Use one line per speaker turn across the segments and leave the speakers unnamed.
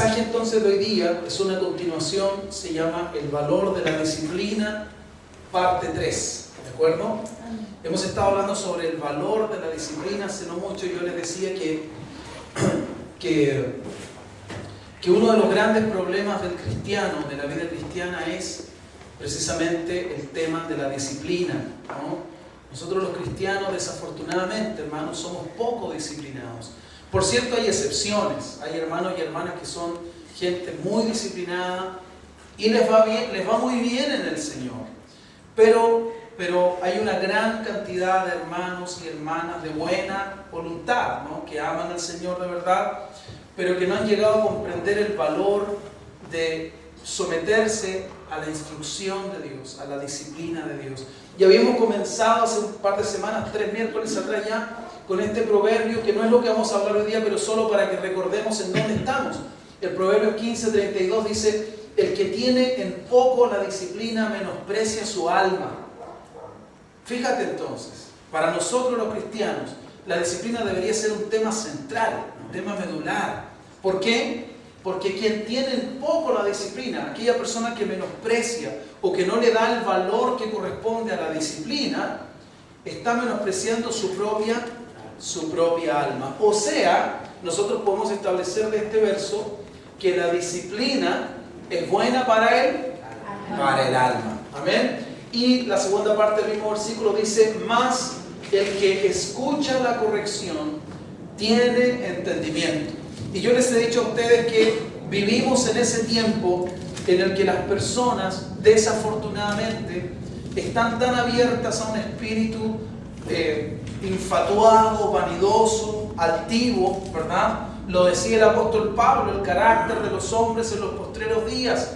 mensaje entonces de hoy día es una continuación, se llama El valor de la disciplina, parte 3, ¿de acuerdo? Hemos estado hablando sobre el valor de la disciplina. Hace no mucho yo les decía que uno de los grandes problemas del cristiano, de la vida cristiana, es precisamente el tema de la disciplina, ¿no? Nosotros los cristianos, desafortunadamente, hermanos, somos poco disciplinados. Por cierto, hay excepciones. Hay hermanos y hermanas que son gente muy disciplinada y les va muy bien en el Señor. Pero hay una gran cantidad de hermanos y hermanas de buena voluntad, ¿no? Que aman al Señor de verdad, pero que no han llegado a comprender el valor de someterse a la instrucción de Dios, a la disciplina de Dios. Y habíamos comenzado hace un par de semanas, 3 miércoles atrás ya, con este proverbio, que no es lo que vamos a hablar hoy día, pero solo para que recordemos en dónde estamos. El proverbio 15:32 dice: el que tiene en poco la disciplina menosprecia su alma. Fíjate entonces, para nosotros los cristianos, la disciplina debería ser un tema central, un tema medular. ¿Por qué? Porque quien tiene en poco la disciplina, aquella persona que menosprecia o que no le da el valor que corresponde a la disciplina, está menospreciando su propia alma. O sea, nosotros podemos establecer de este verso que la disciplina es buena para el alma. Amén. Y la segunda parte del mismo versículo dice: mas el que escucha la corrección tiene entendimiento. Y yo les he dicho a ustedes que vivimos en ese tiempo en el que las personas, desafortunadamente, están tan abiertas a un espíritu infatuado, vanidoso, altivo, ¿verdad? Lo decía el apóstol Pablo: el carácter de los hombres en los postreros días.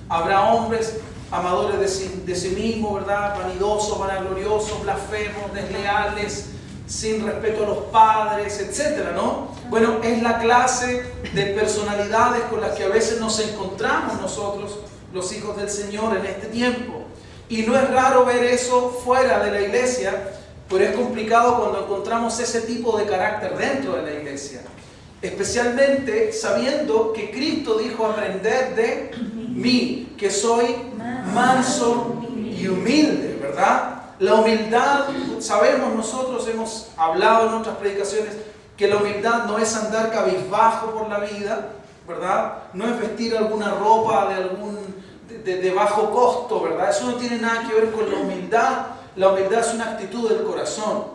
Habrá hombres amadores de sí mismos, ¿verdad? Vanidosos, vanagloriosos, blasfemos, desleales, sin respeto a los padres, etcétera, ¿no? Bueno, es la clase de personalidades con las que a veces nos encontramos nosotros, los hijos del Señor, en este tiempo. Y no es raro ver eso fuera de la iglesia, pero es complicado cuando encontramos ese tipo de carácter dentro de la iglesia. Especialmente sabiendo que Cristo dijo: aprended de mí, que soy manso y humilde, ¿verdad? La humildad, sabemos, nosotros hemos hablado en otras predicaciones que la humildad no es andar cabizbajo por la vida, ¿verdad? No es vestir alguna ropa de bajo costo, ¿verdad? Eso no tiene nada que ver con la humildad. La humildad es una actitud del corazón.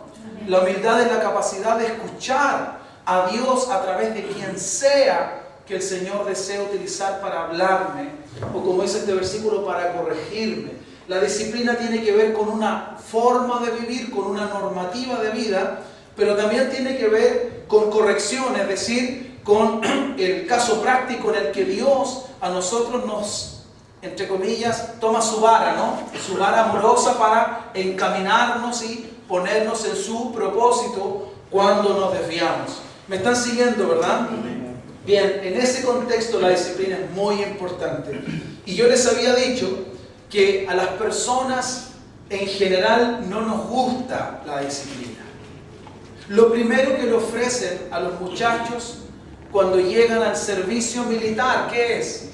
La humildad es la capacidad de escuchar a Dios a través de quien sea que el Señor desea utilizar para hablarme, o como dice este versículo, para corregirme. La disciplina tiene que ver con una forma de vivir, con una normativa de vida, pero también tiene que ver con corrección, es decir, con el caso práctico en el que Dios a nosotros nos, entre comillas, toma su vara, ¿no? Su vara amorosa para encaminarnos y ponernos en su propósito cuando nos desviamos. ¿Me están siguiendo, verdad? Bien, en ese contexto la disciplina es muy importante. Y yo les había dicho que a las personas en general no nos gusta la disciplina. Lo primero que le ofrecen a los muchachos cuando llegan al servicio militar, ¿qué es?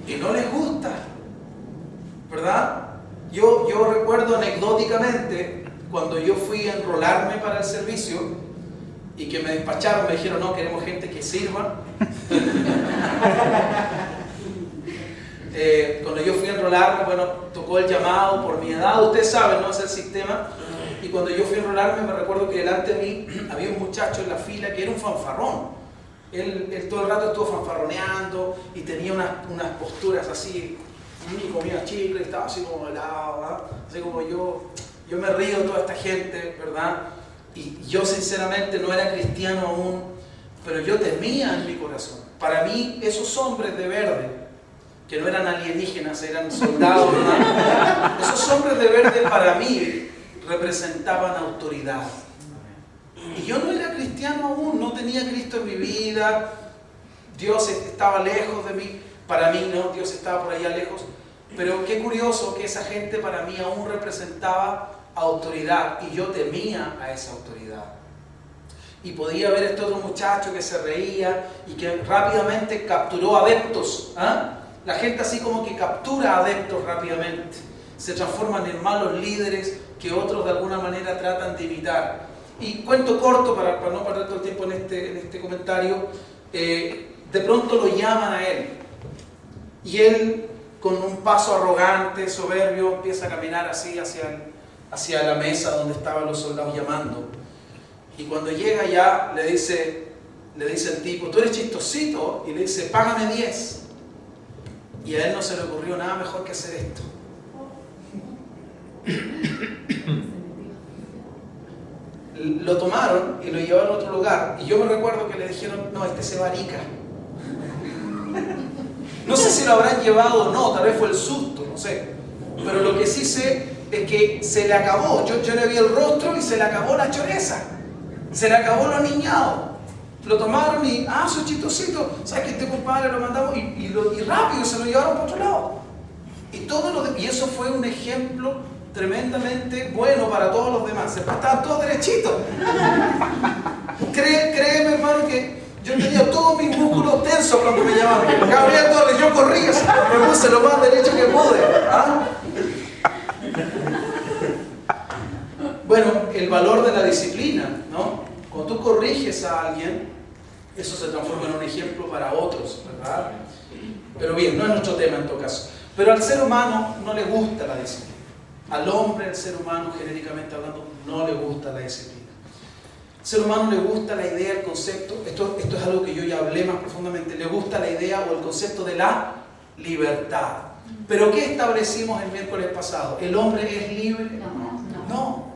Y no les gusta, ¿verdad? Yo recuerdo anecdóticamente cuando yo fui a enrolarme para el servicio y que me despacharon, me dijeron: no, queremos gente que sirva. Cuando yo fui a enrolarme, bueno, tocó el llamado por mi edad, ustedes saben, ¿no? Es el sistema. Y cuando yo fui a enrolarme, me recuerdo que delante de mí había un muchacho en la fila que era un fanfarrón. Él todo el rato estuvo fanfarroneando y tenía unas posturas así, y comía chicle, estaba así como helado, ¿verdad? Así como yo me río de toda esta gente, ¿verdad? Y yo sinceramente no era cristiano aún, pero yo temía en mi corazón. Para mí, esos hombres de verde, que no eran alienígenas, eran soldados, ¿verdad? Esos hombres de verde para mí representaban autoridad. Y yo no era cristiano aún, no tenía Cristo en mi vida, Dios estaba lejos de mí, para mí no, Dios estaba por allá lejos. Pero qué curioso que esa gente para mí aún representaba autoridad y yo temía a esa autoridad. Y podía ver este otro muchacho que se reía y que rápidamente capturó adeptos. ¿Ah? La gente así como que captura adeptos rápidamente. Se transforman en malos líderes que otros de alguna manera tratan de imitar. Y cuento corto para no perder todo el tiempo en este comentario. De pronto lo llaman a él. Y él, con un paso arrogante, soberbio, empieza a caminar así hacia la mesa donde estaban los soldados llamando. Y cuando llega allá, le dice el tipo, tú eres chistosito, y le dice, págame 10. Y a él no se le ocurrió nada mejor que hacer esto. Lo tomaron y lo llevaron a otro lugar. Y yo me recuerdo que le dijeron, no, este se va a Arica. No sé si lo habrán llevado o no, tal vez fue el susto, no sé. Pero lo que sí sé es que se le acabó. Yo le vi el rostro y se le acabó la choreza. Se le acabó lo aniñado. Lo tomaron y, su chistosito, ¿sabes que este compadre lo mandamos? Y rápido se lo llevaron para otro lado. Y eso fue un ejemplo tremendamente bueno para todos los demás. Estaban todos derechitos. Créeme, hermano, que yo tenía todos mis músculos tensos cuando me llamaban. Gabriel Torres, yo corría, me puse lo más derecho que pude. ¿Ah? Bueno, el valor de la disciplina, ¿no? Cuando tú corriges a alguien, eso se transforma en un ejemplo para otros, ¿verdad? Pero bien, no es nuestro tema en todo caso. Pero al ser humano no le gusta la disciplina. Al hombre, el ser humano, genéricamente hablando, no le gusta la disciplina. Al ser humano le gusta la idea, el concepto, esto es algo que yo ya hablé más profundamente, le gusta la idea o el concepto de la libertad. ¿Pero qué establecimos el miércoles pasado? ¿El hombre es libre? No.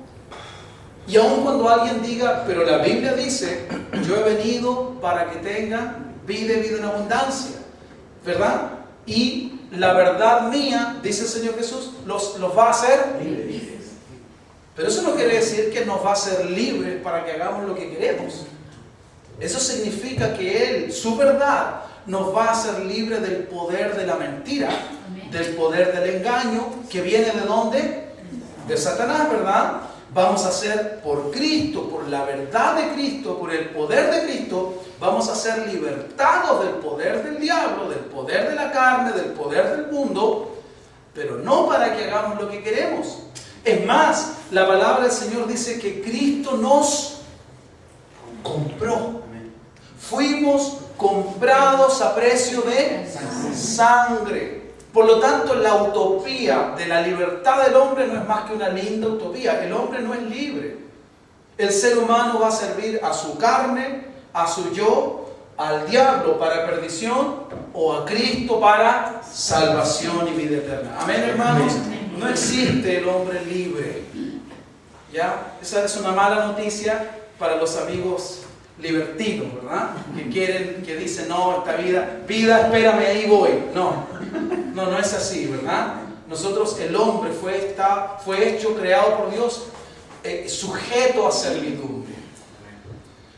Y aun cuando alguien diga, pero la Biblia dice, yo he venido para que tengan vida y vida en abundancia, ¿verdad? Y la verdad mía, dice el Señor Jesús, los va a hacer libres. Pero eso no quiere decir que nos va a hacer libres para que hagamos lo que queremos. Eso significa que Él, su verdad, nos va a hacer libres del poder de la mentira, del poder del engaño, que viene ¿de dónde? De Satanás, ¿verdad? Vamos a ser por Cristo, por la verdad de Cristo, por el poder de Cristo, vamos a ser libertados del poder del diablo, del poder de la carne, del poder del mundo, pero no para que hagamos lo que queremos. Es más, la palabra del Señor dice que Cristo nos compró. Fuimos comprados a precio de sangre. Por lo tanto, la utopía de la libertad del hombre no es más que una linda utopía. El hombre no es libre. El ser humano va a servir a su carne, a su yo, al diablo para perdición o a Cristo para salvación y vida eterna. Amén, hermanos. No existe el hombre libre. ¿Ya? Esa es una mala noticia para los amigos libertinos, ¿verdad? Que dicen, no, esta vida, espérame, ahí voy. No es así, ¿verdad? Nosotros, el hombre fue hecho, creado por Dios, sujeto a servidumbre.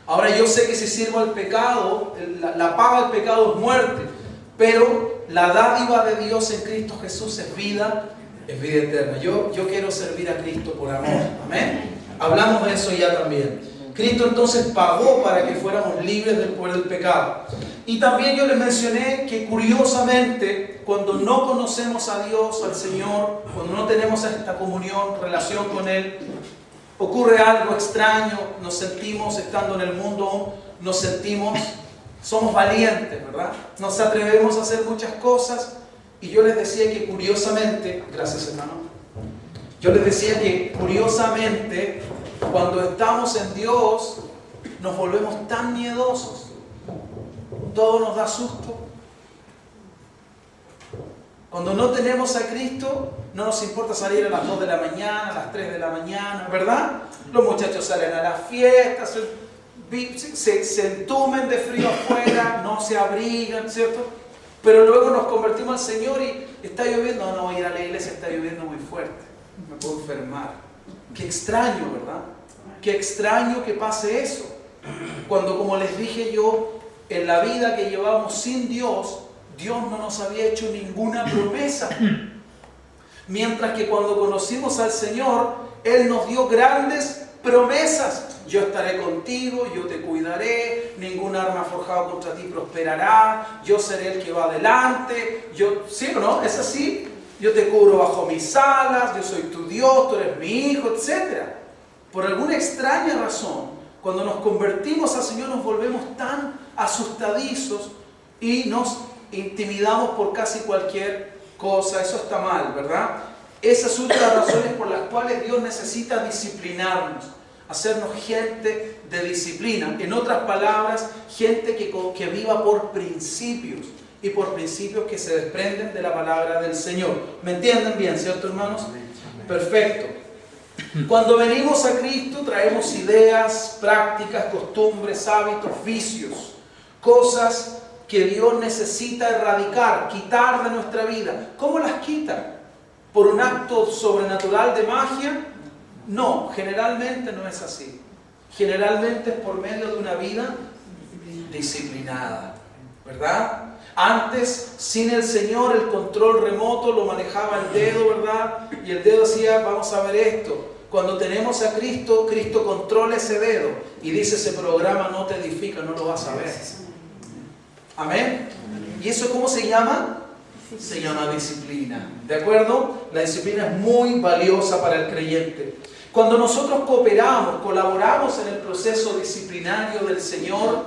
Ahora yo sé que si sirvo al pecado, la paga del pecado es muerte, pero la dádiva de Dios en Cristo Jesús es vida eterna. Yo quiero servir a Cristo por amor. Amén. Hablamos de eso ya también. Cristo entonces pagó para que fuéramos libres del poder del pecado. Y también yo les mencioné que curiosamente, cuando no conocemos a Dios, al Señor, cuando no tenemos esta comunión, relación con Él, ocurre algo extraño, nos sentimos, estando en el mundo, somos valientes, ¿verdad? Nos atrevemos a hacer muchas cosas. Y yo les decía que curiosamente, gracias hermano, yo les decía que curiosamente, cuando estamos en Dios, nos volvemos tan miedosos. Todo nos da susto. Cuando no tenemos a Cristo, no nos importa salir a las 2 de la mañana, a las 3 de la mañana, ¿verdad? Los muchachos salen a las fiestas, se entumen de frío afuera, no se abrigan, ¿cierto? Pero luego nos convertimos al Señor y está lloviendo. No voy a ir a la iglesia, está lloviendo muy fuerte. Me puedo enfermar. Qué extraño, ¿verdad? Qué extraño que pase eso. Cuando, como les dije yo, en la vida que llevábamos sin Dios, Dios no nos había hecho ninguna promesa. Mientras que cuando conocimos al Señor, Él nos dio grandes promesas. yo estaré contigo, yo te cuidaré, ningún arma forjada contra ti prosperará, yo seré el que va adelante, ¿sí o no? ¿Es así? Yo te cubro bajo mis alas, yo soy tu Dios, tú eres mi hijo, etc. Por alguna extraña razón, cuando nos convertimos al Señor nos volvemos tan asustadizos y nos intimidamos por casi cualquier cosa. Eso está mal, ¿verdad? Esas son las razones por las cuales Dios necesita disciplinarnos, hacernos gente de disciplina. En otras palabras, gente que viva por principios, y por principios que se desprenden de la palabra del Señor. ¿Me entienden bien, cierto, hermanos? Perfecto. Cuando venimos a Cristo traemos ideas, prácticas, costumbres, hábitos, vicios, cosas que Dios necesita erradicar, quitar de nuestra vida. ¿Cómo las quita? ¿Por un acto sobrenatural de magia? No, generalmente no es así. Generalmente es por medio de una vida disciplinada, ¿verdad? Antes, sin el Señor, el control remoto lo manejaba el dedo, ¿verdad? Y el dedo decía, vamos a ver esto. Cuando tenemos a Cristo, Cristo controla ese dedo y dice, ese programa no te edifica, no lo vas a ver. ¿Amén? ¿Y eso cómo se llama? Se llama disciplina. ¿De acuerdo? La disciplina es muy valiosa para el creyente. Cuando nosotros cooperamos, colaboramos en el proceso disciplinario del Señor,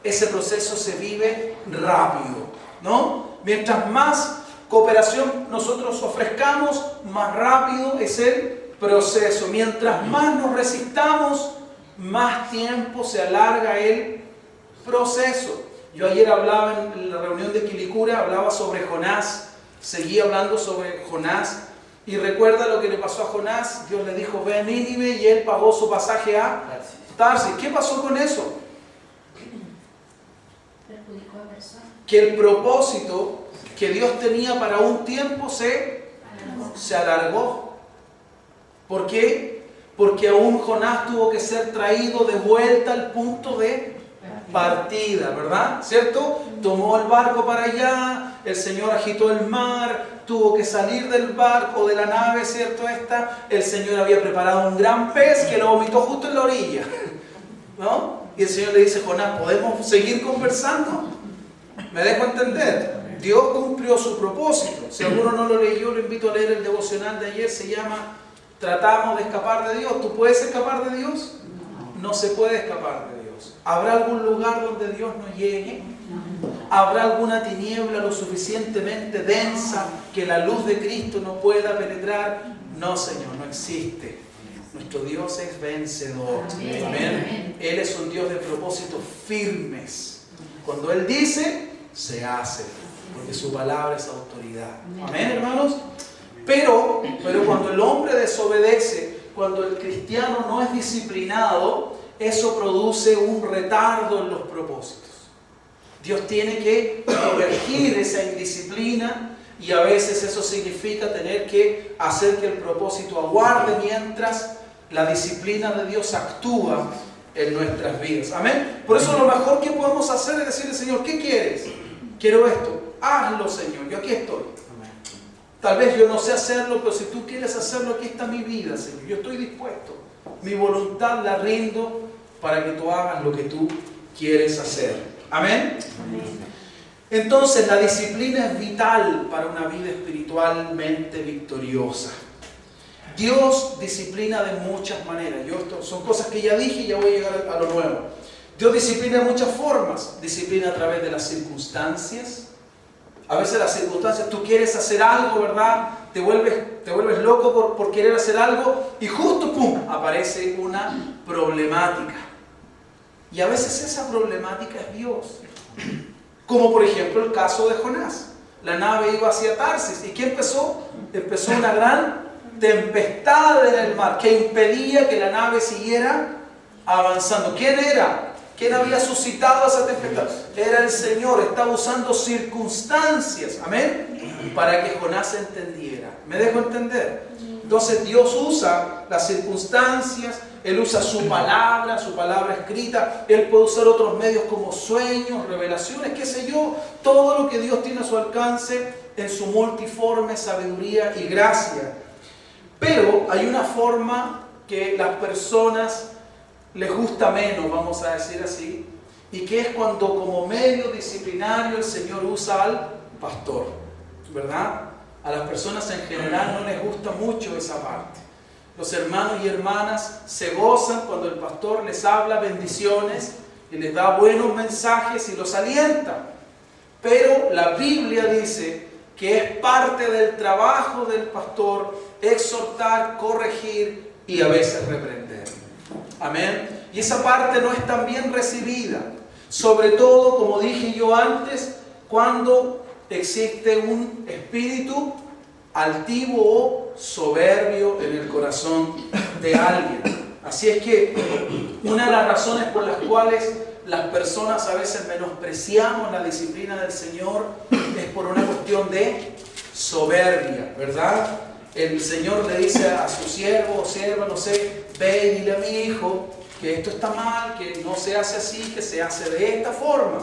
ese proceso se vive rápido, ¿no? Mientras más cooperación nosotros ofrezcamos, más rápido es el proceso. Mientras más nos resistamos, más tiempo se alarga el proceso. Yo ayer hablaba en la reunión de Quilicura, hablaba sobre Jonás, seguía hablando sobre Jonás, y recuerda lo que le pasó a Jonás. Dios le dijo, ve a Nínive, y él pagó su pasaje a Tarsis. ¿Qué pasó con eso? Que el propósito que Dios tenía para un tiempo se alargó. ¿Por qué? Porque aún Jonás tuvo que ser traído de vuelta al punto de partida, ¿verdad? ¿Cierto? Tomó el barco para allá, el Señor agitó el mar, tuvo que salir del barco, de la nave, ¿cierto? El Señor había preparado un gran pez que lo vomitó justo en la orilla, ¿no? Y el Señor le dice, Jonás, ¿podemos seguir conversando? ¿Me dejo entender? Dios cumplió su propósito. Si alguno no lo leyó, lo invito a leer el devocional de ayer, se llama Tratamos de escapar de Dios. ¿Tú puedes escapar de Dios? No se puede escapar de Dios. ¿Habrá algún lugar donde Dios no llegue? ¿Habrá alguna tiniebla lo suficientemente densa que la luz de Cristo no pueda penetrar? No, Señor, no existe. Nuestro Dios es vencedor. Amén. Él es un Dios de propósitos firmes. Cuando Él dice, se hace, porque su palabra es autoridad. Amén, hermanos. Pero cuando el hombre desobedece, cuando el cristiano no es disciplinado, eso produce un retardo en los propósitos. Dios tiene que corregir esa indisciplina, y a veces eso significa tener que hacer que el propósito aguarde mientras la disciplina de Dios actúa en nuestras vidas. Amén. Por eso lo mejor que podemos hacer es decirle, Señor, ¿qué quieres? Quiero esto. Hazlo, Señor. Yo aquí estoy. Tal vez yo no sé hacerlo, pero si tú quieres hacerlo, aquí está mi vida, Señor. Yo estoy dispuesto. Mi voluntad la rindo para que tú hagas lo que tú quieres hacer. Amén. Amén. Entonces, la disciplina es vital para una vida espiritualmente victoriosa. Dios disciplina de muchas maneras. Son cosas que ya dije y ya voy a llegar a lo nuevo. Dios disciplina de muchas formas. Disciplina a través de las circunstancias. A veces las circunstancias, tú quieres hacer algo, ¿verdad? Te vuelves loco por querer hacer algo y justo, ¡pum!, aparece una problemática. Y a veces esa problemática es Dios. Como por ejemplo el caso de Jonás. La nave iba hacia Tarsis. ¿Y qué empezó? Empezó una gran tempestad en el mar que impedía que la nave siguiera avanzando. ¿Quién era? ¿Quién había suscitado esa tempestad? Era el Señor. Estaba usando circunstancias, amén, para que Jonás entendiera. ¿Me dejo entender? Entonces Dios usa las circunstancias, Él usa su palabra escrita, Él puede usar otros medios como sueños, revelaciones, qué sé yo, todo lo que Dios tiene a su alcance en su multiforme sabiduría y gracia. Pero hay una forma que las personas les gusta menos, vamos a decir así, y que es cuando como medio disciplinario el Señor usa al pastor, ¿verdad? A las personas en general no les gusta mucho esa parte. Los hermanos y hermanas se gozan cuando el pastor les habla bendiciones y les da buenos mensajes y los alienta. Pero la Biblia dice que es parte del trabajo del pastor exhortar, corregir y a veces reprender. Amén. Y esa parte no es tan bien recibida. Sobre todo, como dije yo antes, cuando existe un espíritu altivo o soberbio en el corazón de alguien. Así es que una de las razones por las cuales las personas a veces menospreciamos la disciplina del Señor es por una cuestión de soberbia, ¿verdad? El Señor le dice a su siervo o sierva, no sé, ve y dile a mi hijo que esto está mal, que no se hace así, que se hace de esta forma.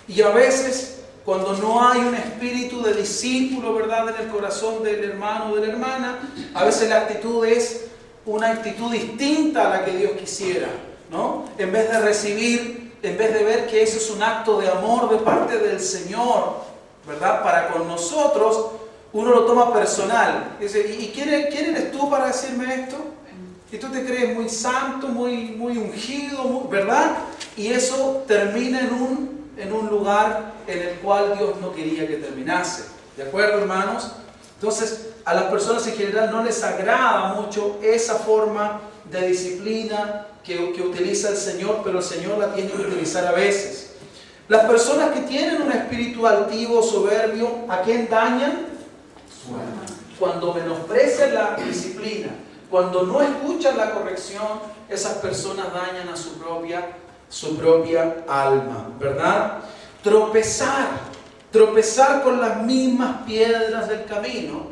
Y a veces, cuando no hay un espíritu de discípulo, ¿verdad?, en el corazón del hermano o de la hermana, a veces la actitud es una actitud distinta a la que Dios quisiera, ¿no? En vez de recibir, en vez de ver que eso es un acto de amor de parte del Señor, ¿verdad?, para con nosotros, uno lo toma personal. Dice, ¿y quién eres tú para decirme esto? Y tú te crees muy santo, muy ungido, ¿verdad? Y eso termina en un lugar en el cual Dios no quería que terminase. ¿De acuerdo, hermanos? Entonces, a las personas en general no les agrada mucho esa forma de disciplina que utiliza el Señor, pero el Señor la tiene que utilizar a veces. Las personas que tienen un espíritu altivo, soberbio, ¿a quién dañan? Cuando menosprecian la disciplina, cuando no escuchan la corrección, esas personas dañan a su propia alma, ¿verdad? Tropezar con las mismas piedras del camino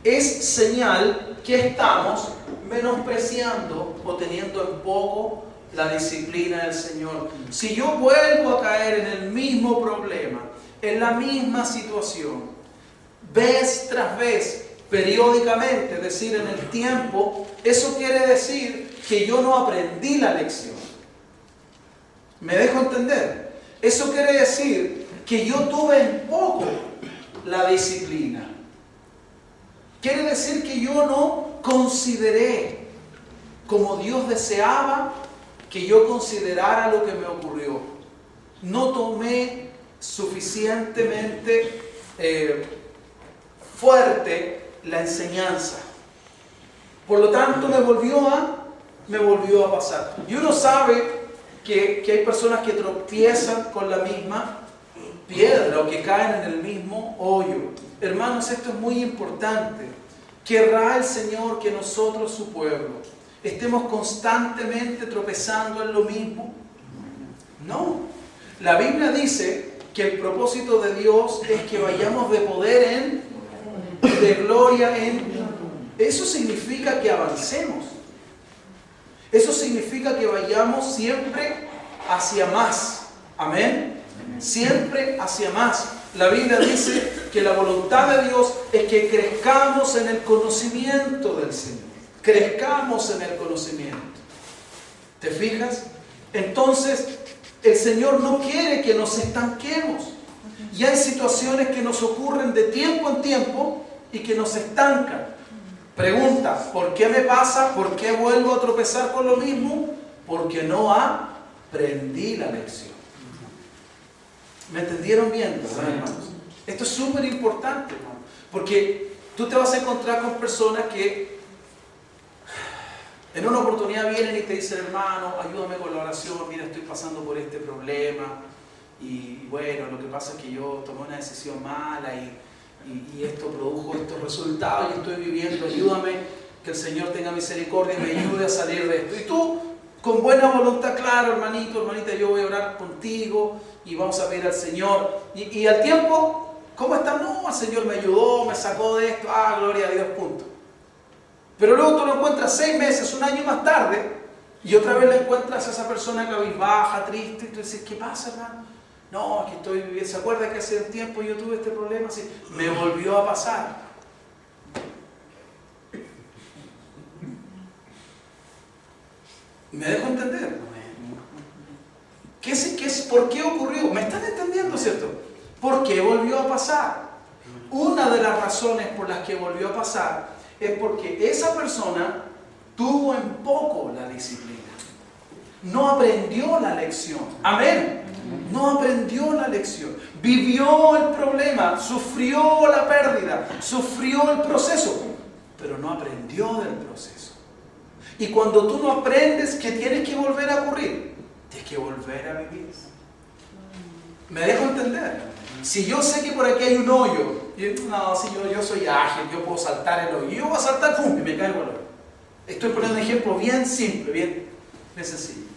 es señal que estamos menospreciando o teniendo en poco la disciplina del Señor. Si yo vuelvo a caer en el mismo problema, en la misma situación, vez tras vez, periódicamente, es decir, en el tiempo, eso quiere decir que yo no aprendí la lección. ¿Me dejo entender? Eso quiere decir que yo tuve en poco la disciplina. Quiere decir que yo no consideré como Dios deseaba que yo considerara lo que me ocurrió. No tomé suficientemente fuerte la enseñanza. Por lo tanto, me volvió a pasar. Y uno sabe que hay personas que tropiezan con la misma piedra o que caen en el mismo hoyo. Hermanos, esto es muy importante. ¿Querrá el Señor que nosotros, su pueblo, estemos constantemente tropezando en lo mismo? No. La Biblia dice que el propósito de Dios es que vayamos de poder de gloria en. Eso significa que avancemos. Eso significa que vayamos siempre hacia más. Amén. Siempre hacia más. La Biblia dice que la voluntad de Dios es que crezcamos en el conocimiento del Señor. Crezcamos en el conocimiento. ¿Te fijas? Entonces, el Señor no quiere que nos estanquemos. Y hay situaciones que nos ocurren de tiempo en tiempo y que nos estancan. Pregunta, ¿por qué me pasa? ¿Por qué vuelvo a tropezar con lo mismo? Porque no aprendí la lección. ¿Me entendieron bien, hermanos? Esto es súper importante, hermano, porque tú te vas a encontrar con personas que en una oportunidad vienen y te dicen, hermano, ayúdame con la oración, mira, estoy pasando por este problema y bueno, lo que pasa es que yo tomé una decisión mala y esto produjo estos resultados y estoy viviendo, ayúdame, que el Señor tenga misericordia y me ayude a salir de esto. Y tú, con buena voluntad, claro, hermanito, hermanita, yo voy a orar contigo y vamos a pedir al Señor. Y al tiempo, ¿cómo estás? No, el Señor me ayudó, me sacó de esto, gloria a Dios, punto. Pero luego tú lo encuentras 6 meses, un año más tarde, y otra vez le encuentras a esa persona cabizbaja, triste, y tú dices, ¿qué pasa, hermano? No, aquí estoy viviendo. ¿Se acuerda que hace tiempo yo tuve este problema? Sí, me volvió a pasar. ¿Me dejo entender? ¿Por qué ocurrió? ¿Me están entendiendo, cierto? ¿Por qué volvió a pasar? Una de las razones por las que volvió a pasar es porque esa persona tuvo en poco la disciplina. No aprendió la lección. Amén. No aprendió la lección. Vivió el problema, sufrió la pérdida, sufrió el proceso, pero no aprendió del proceso. Y cuando tú no aprendes que tienes que volver a ocurrir, tienes que volver a vivir. ¿Me dejo entender? Si yo sé que por aquí hay un hoyo, no, si yo soy ágil, yo puedo saltar el hoyo. Yo voy a saltar, ¡pum!, y me caigo al hoyo. Estoy poniendo un ejemplo bien simple, bien sencillo.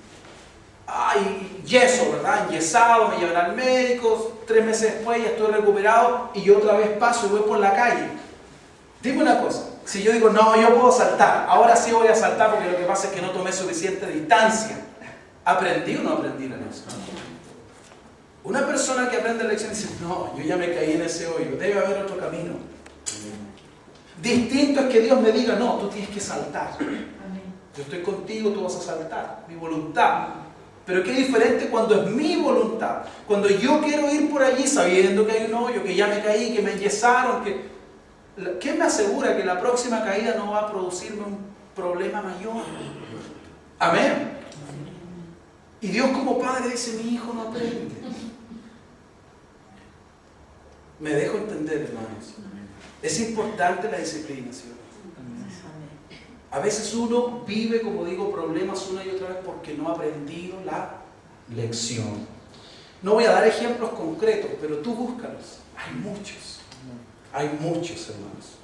Ay, yeso, ¿verdad? Enyesado, me llevan al médico, 3 meses después ya estoy recuperado y yo otra vez paso y voy por la calle. Dime una cosa, si yo digo, no, yo puedo saltar, ahora sí voy a saltar porque lo que pasa es que no tomé suficiente distancia. ¿Aprendí o no aprendí la lección? Una persona que aprende la lección dice, no, yo ya me caí en ese hoyo, debe haber otro camino. Distinto es que Dios me diga, no, tú tienes que saltar. Yo estoy contigo, tú vas a saltar, mi voluntad. Pero qué diferente cuando es mi voluntad. Cuando yo quiero ir por allí sabiendo que hay un hoyo, que ya me caí, que me enyesaron, ¿qué me asegura que la próxima caída no va a producirme un problema mayor? Amén. Y Dios como Padre dice, mi hijo no aprende. Me dejo entender, hermanos. Es importante la disciplina, ¿sí? A veces uno vive, como digo, problemas una y otra vez porque no ha aprendido la lección. No voy a dar ejemplos concretos, pero tú búscalos. Hay muchos, hermanos.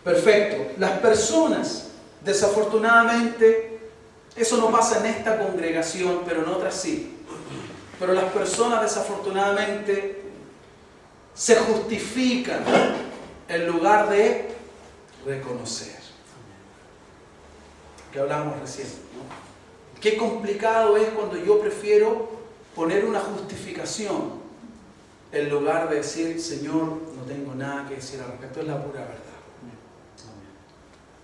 Perfecto. Las personas, desafortunadamente, eso no pasa en esta congregación, pero en otras sí. Pero las personas, desafortunadamente, se justifican en lugar de reconocer. Que hablamos recién, ¿no? Qué complicado es cuando yo prefiero poner una justificación en lugar de decir, Señor, no tengo nada que decir al respecto, es la pura verdad.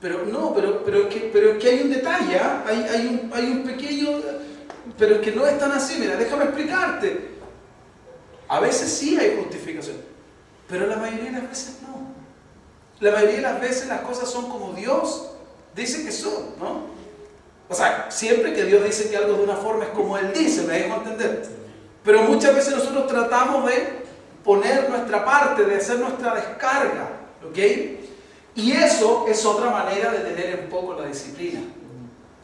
Pero es que hay un detalle, ¿eh? hay un pequeño, pero es que no es tan así. Mira, déjame explicarte. A veces sí hay justificación, pero la mayoría de las veces no. La mayoría de las veces las cosas son como Dios dice que son, ¿no? O sea, siempre que Dios dice que algo de una forma es como Él dice, me dejo entender. Pero muchas veces nosotros tratamos de poner nuestra parte, de hacer nuestra descarga, ¿ok? Y eso es otra manera de tener en poco la disciplina.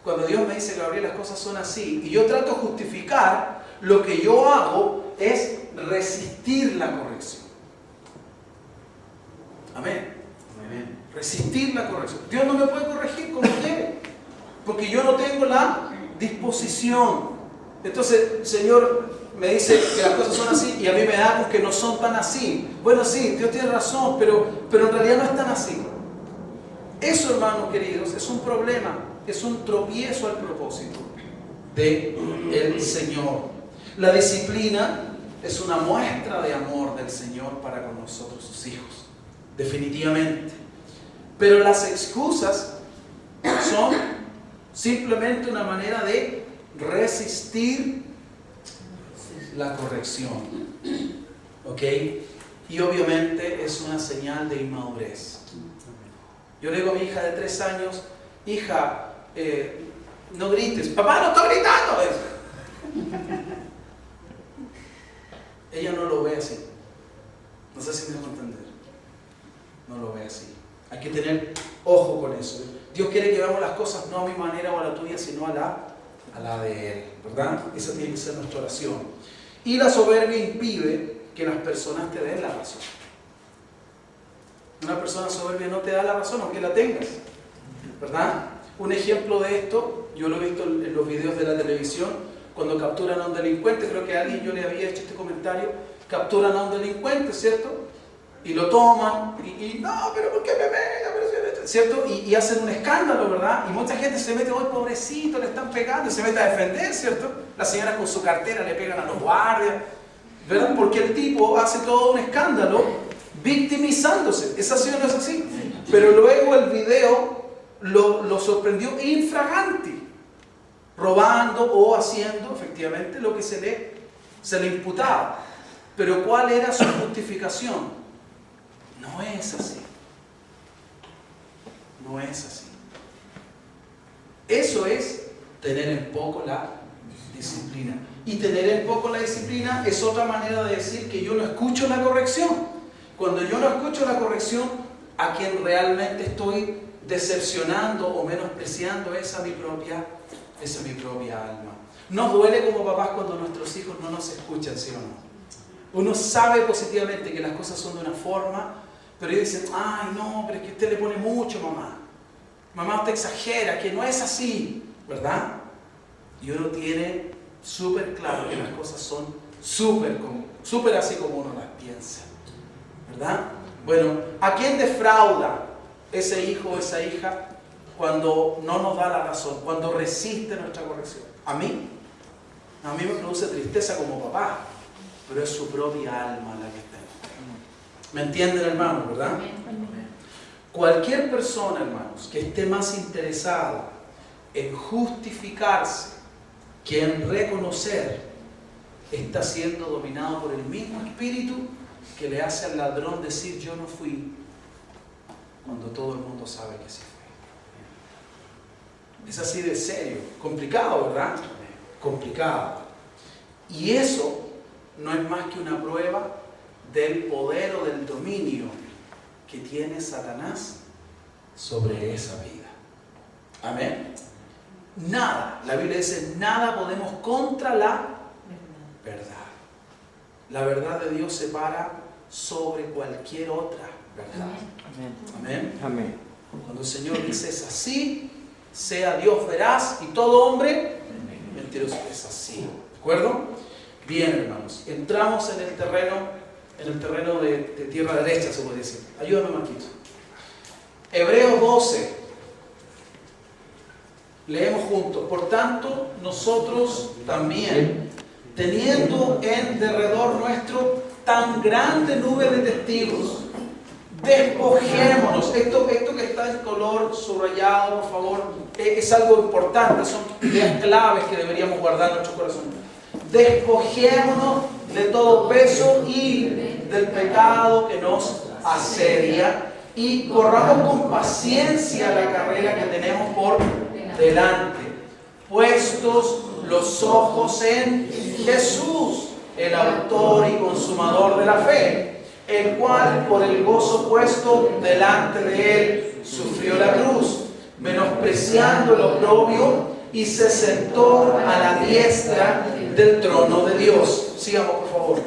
Cuando Dios me dice, Gabriel, las cosas son así, y yo trato de justificar, lo que yo hago es resistir la corrección. Amén. Resistir la corrección. Dios no me puede corregir como quiere, porque yo no tengo la disposición. Entonces el Señor me dice que las cosas son así y a mí me da que no son tan así. Bueno, sí, Dios tiene razón, pero en realidad no es tan así. Eso, hermanos queridos, es un problema, es un tropiezo al propósito del Señor. La disciplina es una muestra de amor del Señor para con nosotros, sus hijos, definitivamente. Pero las excusas son simplemente una manera de resistir la corrección. ¿Ok? Y obviamente es una señal de inmadurez. Yo le digo a mi hija de 3 años, hija, no grites. Papá, no estoy gritando eso. Ella no lo ve así. No sé si me dejo entender. No lo ve así. Hay que tener ojo con eso. Dios quiere que veamos las cosas no a mi manera o a la tuya, sino a la de Él, ¿verdad? Esa tiene que ser nuestra oración. Y la soberbia impide que las personas te den la razón. Una persona soberbia no te da la razón, aunque la tengas, ¿verdad? Un ejemplo de esto, yo lo he visto en los videos de la televisión, cuando capturan a un delincuente, creo que a alguien yo le había hecho este comentario, capturan a un delincuente, ¿cierto? Y lo toman, y no, pero ¿por qué me pega? ¿Cierto? Y hacen un escándalo, ¿verdad? Y mucha gente se mete, ¡ay, pobrecito, le están pegando! Y se mete a defender, ¿cierto? Las señoras con su cartera le pegan a los guardias, ¿verdad? Porque el tipo hace todo un escándalo victimizándose. ¿Es así o no es así? Pero luego el video lo sorprendió infraganti. robando o haciendo efectivamente lo que se le imputaba. Pero ¿cuál era su justificación? No es así. No es así. Eso es tener en poco la disciplina. Y tener en poco la disciplina es otra manera de decir que yo no escucho la corrección. Cuando yo no escucho la corrección, a quien realmente estoy decepcionando o menospreciando es a mi propia alma. Nos duele como papás cuando nuestros hijos no nos escuchan, ¿sí o no? Uno sabe positivamente que las cosas son de una forma, pero ellos dicen, ay no, pero es que usted le pone mucho, mamá. Mamá, usted exagera, que no es así, ¿verdad? Y uno tiene súper claro que las cosas son súper así como uno las piensa, ¿verdad? Bueno, ¿a quién defrauda ese hijo o esa hija cuando no nos da la razón, cuando resiste nuestra corrección? ¿A mí? A mí me produce tristeza como papá, pero es su propia alma la que está. ¿Me entienden, hermanos, verdad? Cualquier persona, hermanos, que esté más interesada en justificarse que en reconocer, está siendo dominado por el mismo espíritu que le hace al ladrón decir yo no fui, cuando todo el mundo sabe que sí fue. Es así de serio, complicado, ¿verdad? Complicado. Y eso no es más que una prueba del poder o del dominio que tiene Satanás sobre esa vida. Amén. Nada, la Biblia dice, nada podemos contra la verdad. La verdad de Dios se para sobre cualquier otra verdad. Amén. Amén. Cuando el Señor dice es así, sea Dios veraz y todo hombre mentiroso, es así. ¿De acuerdo? Bien, hermanos, entramos en el terreno de tierra derecha, se puede decir. Ayúdame, Marquito. Hebreos 12. Leemos juntos. Por tanto, nosotros también, teniendo en derredor nuestro tan grande nube de testigos, despojémonos. Esto que está en color subrayado, por favor, es algo importante. Son ideas claves que deberíamos guardar en nuestro corazón. Despojémonos de todo peso y del pecado que nos asedia y corramos con paciencia la carrera que tenemos por delante, puestos los ojos en Jesús, el autor y consumador de la fe, el cual por el gozo puesto delante de él sufrió la cruz, menospreciando el oprobio, y se sentó a la diestra del trono de Dios. Sigamos, por favor.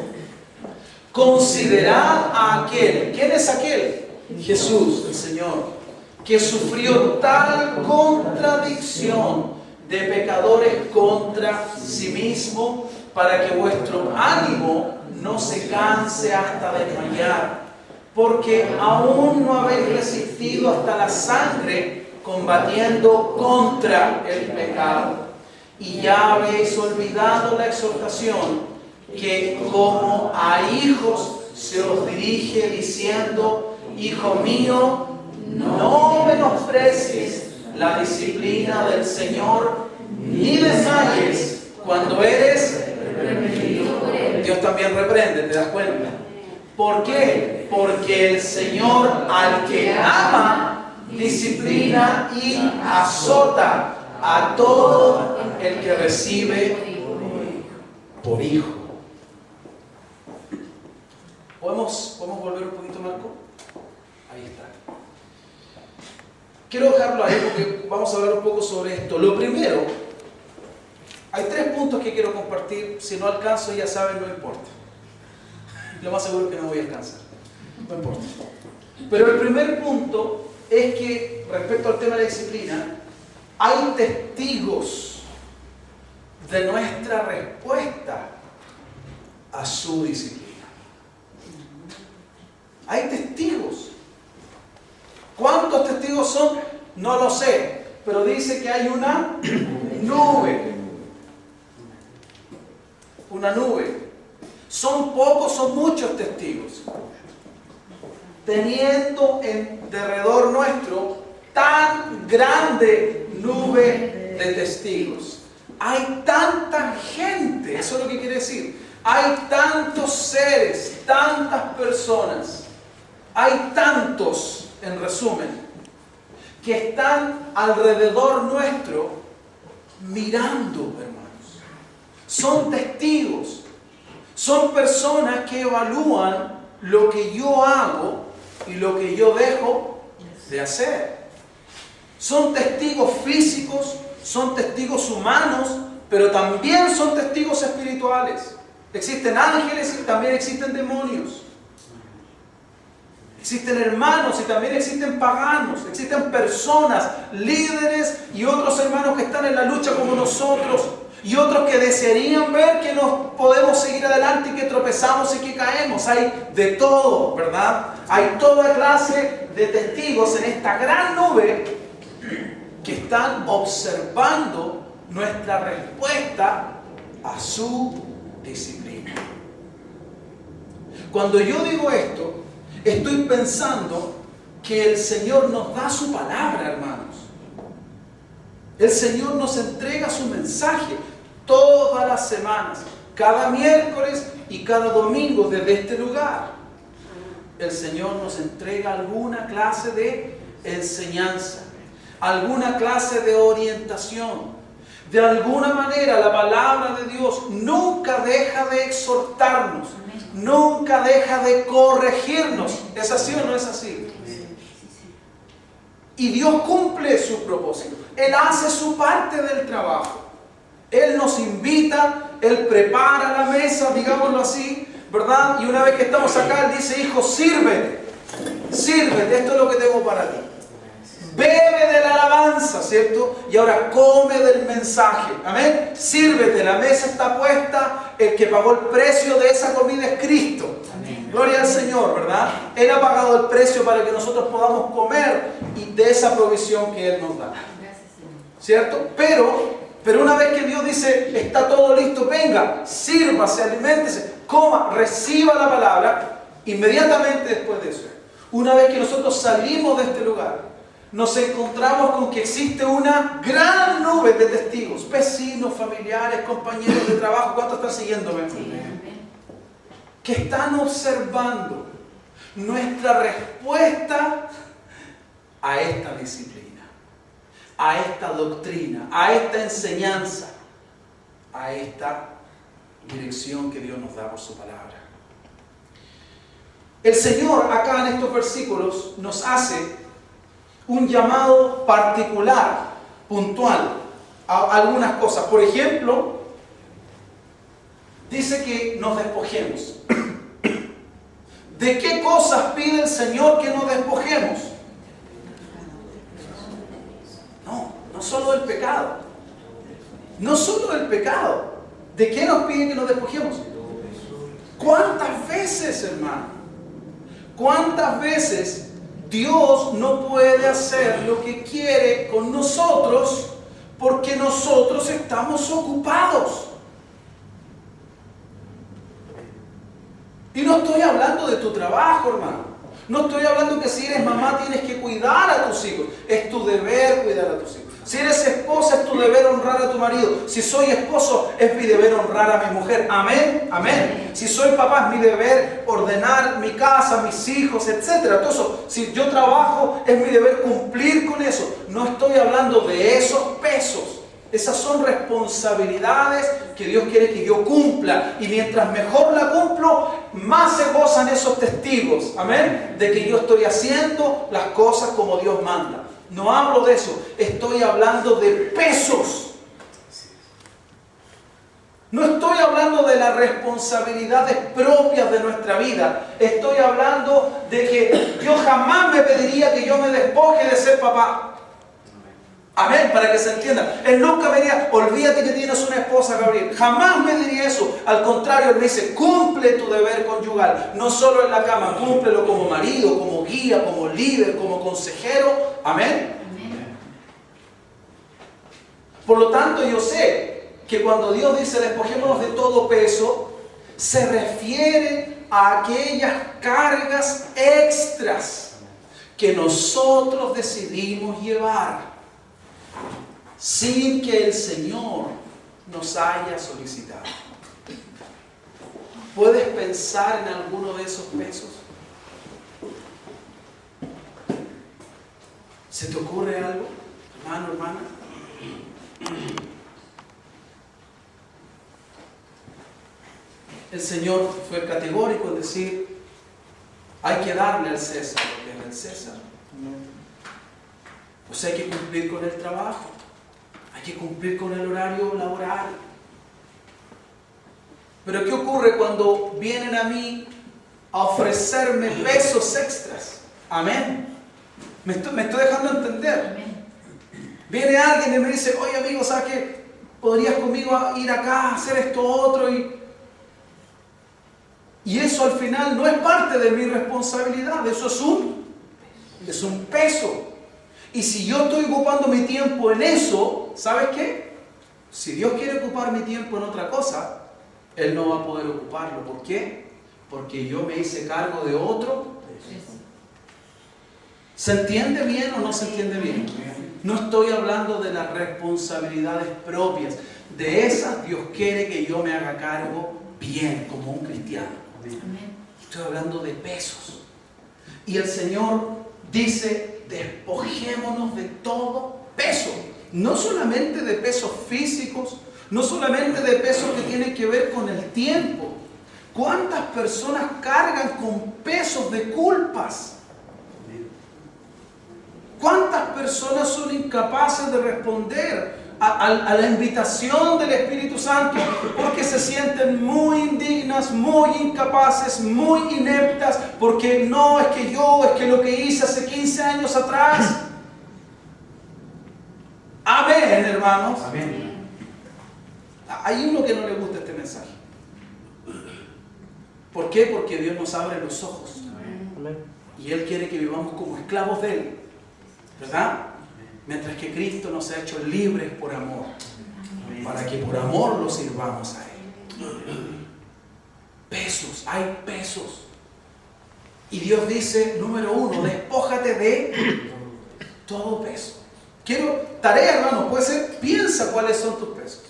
Considerad a aquel. ¿Quién es aquel? Jesús, el Señor, que sufrió tal contradicción de pecadores contra sí mismo, para que vuestro ánimo no se canse hasta desmayar, porque aún no habéis resistido hasta la sangre combatiendo contra el pecado, y ya habéis olvidado la exhortación que como a hijos se os dirige diciendo, hijo mío, no menosprecies la disciplina del Señor, ni desmayes cuando eres reprendido. Dios también reprende, ¿te das cuenta? ¿Por qué? Porque el Señor al que ama, disciplina y azota a todo el que recibe por hijo. ¿Podemos volver un poquito, Marco? Ahí está. Quiero dejarlo ahí porque vamos a hablar un poco sobre esto. Lo primero, hay 3 puntos que quiero compartir. Si no alcanzo, ya saben, no importa. Lo más seguro es que no voy a alcanzar. No importa. Pero el primer punto es que, respecto al tema de la disciplina, hay testigos de nuestra respuesta a su disciplina. Hay testigos. ¿Cuántos testigos son? No lo sé, pero dice que hay una nube. Una nube. ¿Son pocos, son muchos testigos? Teniendo en derredor nuestro tan grande nube de testigos. hay tanta gente, eso es lo que quiere decir. Hay tantos seres, tantas personas, hay tantos, en resumen, que están alrededor nuestro mirando, hermanos. Son testigos, son personas que evalúan lo que yo hago y lo que yo dejo de hacer. Son testigos físicos, son testigos humanos, pero también son testigos espirituales. Existen ángeles y también existen demonios. Existen hermanos y también existen paganos. Existen personas, líderes y otros hermanos que están en la lucha como nosotros. Y otros que desearían ver que nos podemos seguir adelante y que tropezamos y que caemos. Hay de todo, ¿verdad? Hay toda clase de testigos en esta gran nube que están observando nuestra respuesta a su disciplina. Cuando yo digo esto, estoy pensando que el Señor nos da su palabra, hermanos. El Señor nos entrega su mensaje todas las semanas, cada miércoles y cada domingo desde este lugar. El Señor nos entrega alguna clase de enseñanza, alguna clase de orientación. De alguna manera la palabra de Dios nunca deja de exhortarnos, nunca deja de corregirnos. ¿Es así o no es así? Y Dios cumple su propósito. Él hace su parte del trabajo. Él nos invita, Él prepara la mesa, digámoslo así, ¿verdad? Y una vez que estamos acá, Él dice: hijo, sírvete, sírvete, esto es lo que tengo para ti. Bebe de la alabanza, ¿cierto? Y ahora come del mensaje. Amén. Sírvete, la mesa está puesta. El que pagó el precio de esa comida es Cristo. Amén. Gloria al Señor, ¿verdad? Él ha pagado el precio para que nosotros podamos comer y de esa provisión que Él nos da. ¿Cierto? Pero una vez que Dios dice: está todo listo, venga, sírvase, aliméntese, coma, reciba la palabra, inmediatamente después de eso, una vez que nosotros salimos de este lugar, nos encontramos con que existe una gran nube de testigos, vecinos, familiares, compañeros de trabajo. ¿Cuántos están siguiéndome? Sí. Que están observando nuestra respuesta a esta disciplina, a esta doctrina, a esta enseñanza, a esta dirección que Dios nos da por su palabra. El Señor acá en estos versículos nos hace un llamado particular, puntual, a algunas cosas. Por ejemplo, dice que nos despojemos. ¿De qué cosas pide el Señor que nos despojemos? No solo del pecado. No solo del pecado. ¿De qué nos pide que nos despojemos? ¿Cuántas veces, hermano? ¿Cuántas veces Dios no puede hacer lo que quiere con nosotros porque nosotros estamos ocupados? Y no estoy hablando de tu trabajo, hermano. No estoy hablando que si eres mamá tienes que cuidar a tus hijos. Es tu deber cuidar a tus hijos. Si eres esposa es tu deber honrar a tu marido. Si soy esposo es mi deber honrar a mi mujer. Amén, amén. Si soy papá es mi deber ordenar mi casa, mis hijos, etc. Todo eso. Si yo trabajo es mi deber cumplir con eso. No estoy hablando de esos pesos. Esas son responsabilidades que Dios quiere que yo cumpla. Y mientras mejor la cumplo, más se gozan esos testigos. Amén. De que yo estoy haciendo las cosas como Dios manda. No hablo de eso. Estoy hablando de pesos. No estoy hablando de las responsabilidades propias de nuestra vida. Estoy hablando de que Dios jamás me pediría que yo me despoje de ser papá. Amén, para que se entienda. Él nunca me diría: olvídate que tienes una esposa, Gabriel. Jamás me diría eso. Al contrario, Él me dice: cumple tu deber conyugal. No solo en la cama, cúmplelo como marido, como guía, como líder, como consejero. Amén. Por lo tanto, yo sé que cuando Dios dice despojémonos de todo peso, se refiere a aquellas cargas extras que nosotros decidimos llevar sin que el Señor nos haya solicitado. ¿Puedes pensar en alguno de esos pesos? ¿Se te ocurre algo, hermano, hermana? El Señor fue categórico en decir, hay que darle al César lo que es del César. Pues hay que cumplir con el trabajo, hay que cumplir con el horario laboral. Pero ¿qué ocurre cuando vienen a mí a ofrecerme pesos extras? Amén. Me estoy dejando entender. Viene alguien y me dice, oye amigo, ¿sabes qué? ¿Podrías conmigo ir acá, hacer esto otro? Y eso al final no es parte de mi responsabilidad, eso es un peso. Y si yo estoy ocupando mi tiempo en eso, ¿sabes qué? Si Dios quiere ocupar mi tiempo en otra cosa, Él no va a poder ocuparlo. ¿Por qué? Porque yo me hice cargo de otro. ¿Se entiende bien o no se entiende bien? No estoy hablando de las responsabilidades propias. De esas Dios quiere que yo me haga cargo bien, como un cristiano. Estoy hablando de pesos. Y el Señor dice, despojémonos de todo peso. No solamente de pesos físicos, no solamente de pesos que tienen que ver con el tiempo. ¿Cuántas personas cargan con pesos de culpas? ¿Cuántas personas son incapaces de responder a la invitación del Espíritu Santo porque se sienten muy indignas, muy incapaces, muy ineptas, porque no, es que lo que hice hace 15 años atrás? Amén, hermanos.
Amén.
Hay uno que no le gusta este mensaje. ¿Por qué? Porque Dios nos abre los ojos.
Amén.
Y Él quiere que vivamos como esclavos de Él, ¿verdad? Mientras que Cristo nos ha hecho libres por amor, para que por amor lo sirvamos a Él. Pesos, hay pesos. Y Dios dice, número 1, despójate de todo peso. Tarea, hermano, puede ser, piensa cuáles son tus pesos.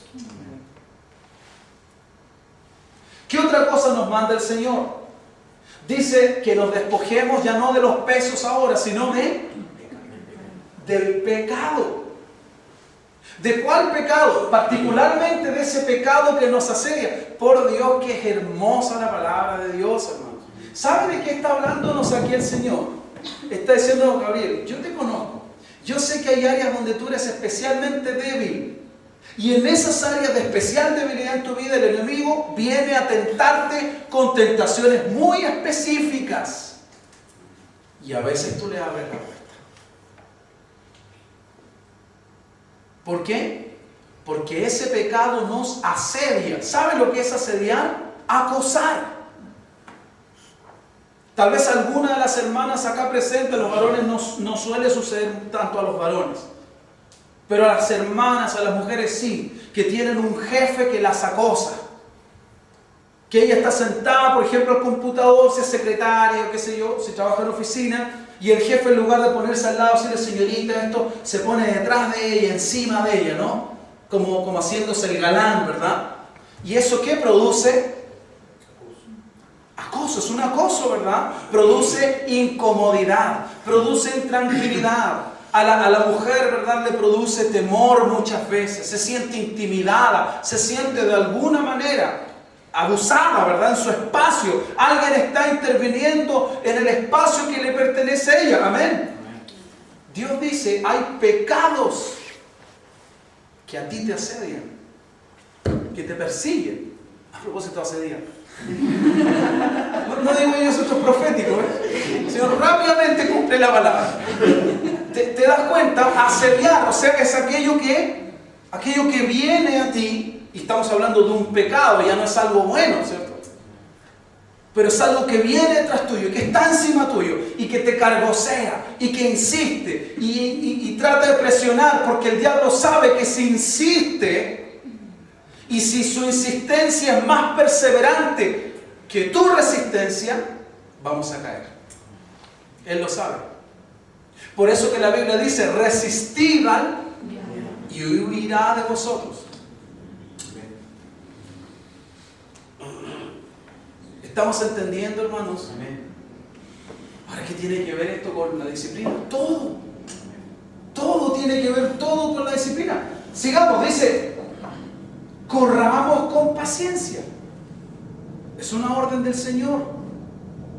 ¿Qué otra cosa nos manda el Señor? Dice que nos despojemos ya no de los pesos ahora, sino del pecado. ¿De cuál pecado? Particularmente de ese pecado que nos asedia. Por Dios, que es hermosa la palabra de Dios, hermanos. ¿Sabe de qué está hablándonos aquí el Señor? Está diciendo, Gabriel, yo te conozco. Yo sé que hay áreas donde tú eres especialmente débil. Y en esas áreas de especial debilidad en tu vida, el enemigo viene a tentarte con tentaciones muy específicas. Y a veces tú le abres la puerta. ¿Por qué? Porque ese pecado nos asedia. ¿Sabe lo que es asediar? Acosar. Tal vez alguna de las hermanas acá presentes, los varones no suele suceder tanto a los varones. Pero a las hermanas, a las mujeres sí, que tienen un jefe que las acosa. Que ella está sentada, por ejemplo, al computador, si es secretaria, qué sé yo, si trabaja en oficina, y el jefe, en lugar de ponerse al lado y decirle, señorita, esto, se pone detrás de ella, encima de ella, ¿no? Como haciéndose el galán, ¿verdad? ¿Y eso qué produce? Acoso, es un acoso, ¿verdad? Produce incomodidad, produce intranquilidad. A la mujer, ¿verdad?, le produce temor muchas veces, se siente intimidada, se siente de alguna manera abusada, ¿verdad?, en su espacio. Alguien está interviniendo en el espacio que le pertenece a ella. Amén. Dios dice, hay pecados que a ti te asedian, que te persiguen. A propósito de asediar. No digo yo, esto es profético, ¿eh? Sino rápidamente cumple la palabra. ¿Te das cuenta? Asediar, o sea, es aquello que viene a ti, y estamos hablando de un pecado, ya no es algo bueno, ¿cierto? Pero es algo que viene detrás tuyo, que está encima tuyo, y que te cargosea, y que insiste, y trata de presionar, porque el diablo sabe que si insiste, y si su insistencia es más perseverante que tu resistencia, vamos a caer. Él lo sabe. Por eso que la Biblia dice, resistid y huirá de vosotros. ¿Estamos entendiendo, hermanos?
Amén.
Ahora, ¿qué tiene que ver esto con la disciplina? Todo. Todo tiene que ver, todo con la disciplina. Sigamos, dice, corramos con paciencia. Es una orden del Señor.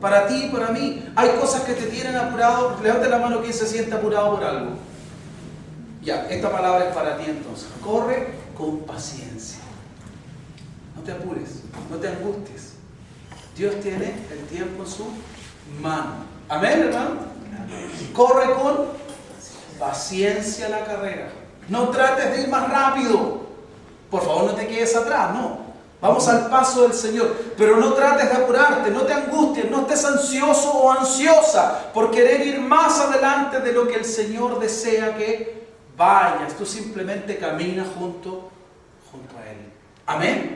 Para ti y para mí. Hay cosas que te tienen apurado. Levante la mano quien se siente apurado por algo. Ya, esta palabra es para ti entonces. Corre con paciencia. No te apures, no te angusties. Dios tiene el tiempo en su mano. Amén, hermano. Corre con paciencia la carrera. No trates de ir más rápido. Por favor, no te quedes atrás, no. Vamos al paso del Señor. Pero no trates de apurarte, no te angusties, no estés ansioso o ansiosa por querer ir más adelante de lo que el Señor desea que vayas. Tú simplemente caminas junto a Él. Amén.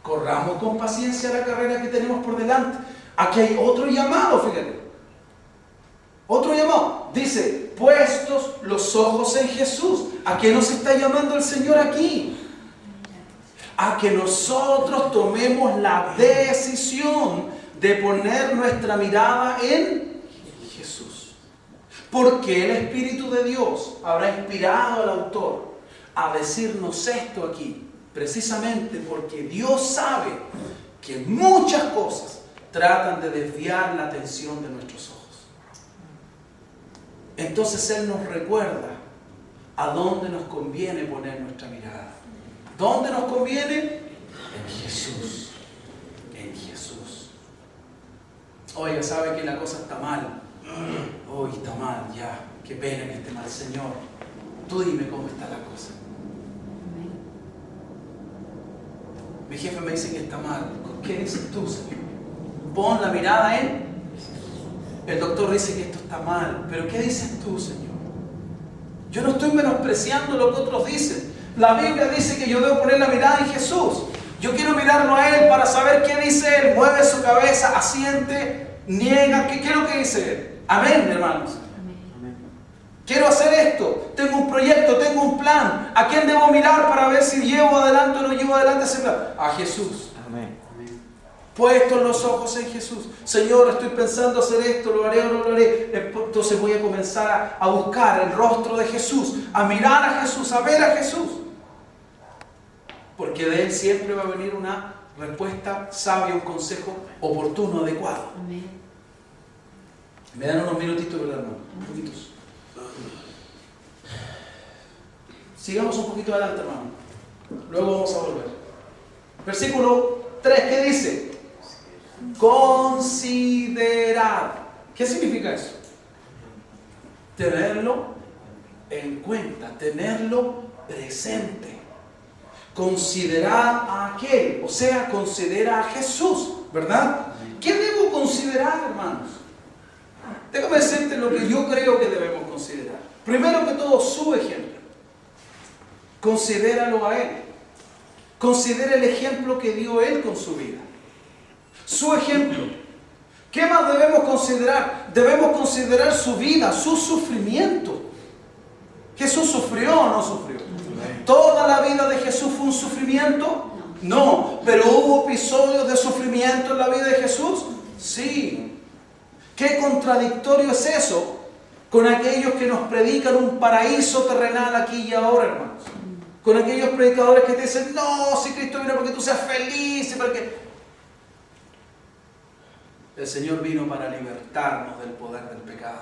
Corramos con paciencia la carrera que tenemos por delante. Aquí hay otro llamado, fíjate. Otro llamado. Dice, puestos los ojos en Jesús. ¿A qué nos está llamando el Señor aquí? A que nosotros tomemos la decisión de poner nuestra mirada en Jesús. Porque el Espíritu de Dios habrá inspirado al autor a decirnos esto aquí. Precisamente porque Dios sabe que muchas cosas tratan de desviar la atención de nuestros ojos. Entonces Él nos recuerda a dónde nos conviene poner nuestra mirada. ¿Dónde nos conviene? En Jesús. En Jesús. Oiga, ¿sabe que la cosa está mal? Hoy está mal, ya. Qué pena que esté mal, Señor. Tú dime cómo está la cosa. Mi jefe me dice que está mal. ¿Qué dices tú, Señor? Pon la mirada en... El doctor dice que esto está mal. ¿Pero qué dices tú, Señor? Yo no estoy menospreciando lo que otros dicen. La Biblia dice que yo debo poner la mirada en Jesús. Yo quiero mirarlo a Él para saber qué dice Él. Mueve su cabeza, asiente, niega. ¿Qué es lo que dice Él? Amén, hermanos.
Amén.
Quiero hacer esto. Tengo un proyecto, tengo un plan. ¿A quién debo mirar para ver si llevo adelante o no llevo adelante ese plan? A Jesús.
Amén.
Puestos los ojos en Jesús. Señor, estoy pensando hacer esto, ¿lo haré o no lo haré? Entonces voy a comenzar a buscar el rostro de Jesús, a mirar a Jesús, a ver a Jesús. Porque de Él siempre va a venir una respuesta sabia, un consejo oportuno, adecuado.
Amén.
Me dan unos minutitos, ¿verdad, hermano? Un poquitos. Sigamos un poquito adelante, hermano. Luego vamos a volver. Versículo 3, ¿qué dice? Considerad. ¿Qué significa eso? Tenerlo en cuenta, tenerlo presente. Considerad a aquel, o sea, considera a Jesús, ¿verdad? ¿Qué debo considerar, hermanos? Déjame decirte lo que yo creo que debemos considerar. Primero que todo, su ejemplo. Considéralo a Él. Considera el ejemplo que dio Él con su vida. Su ejemplo. ¿Qué más debemos considerar? Debemos considerar su vida, su sufrimiento. ¿Jesús sufrió o no sufrió? ¿Toda la vida de Jesús fue un sufrimiento? No. ¿Pero hubo episodios de sufrimiento en la vida de Jesús? Sí. ¿Qué contradictorio es eso con aquellos que nos predican un paraíso terrenal aquí y ahora, hermanos? Con aquellos predicadores que te dicen, no, si Cristo vino para que tú seas feliz, para que... El Señor vino para libertarnos del poder del pecado,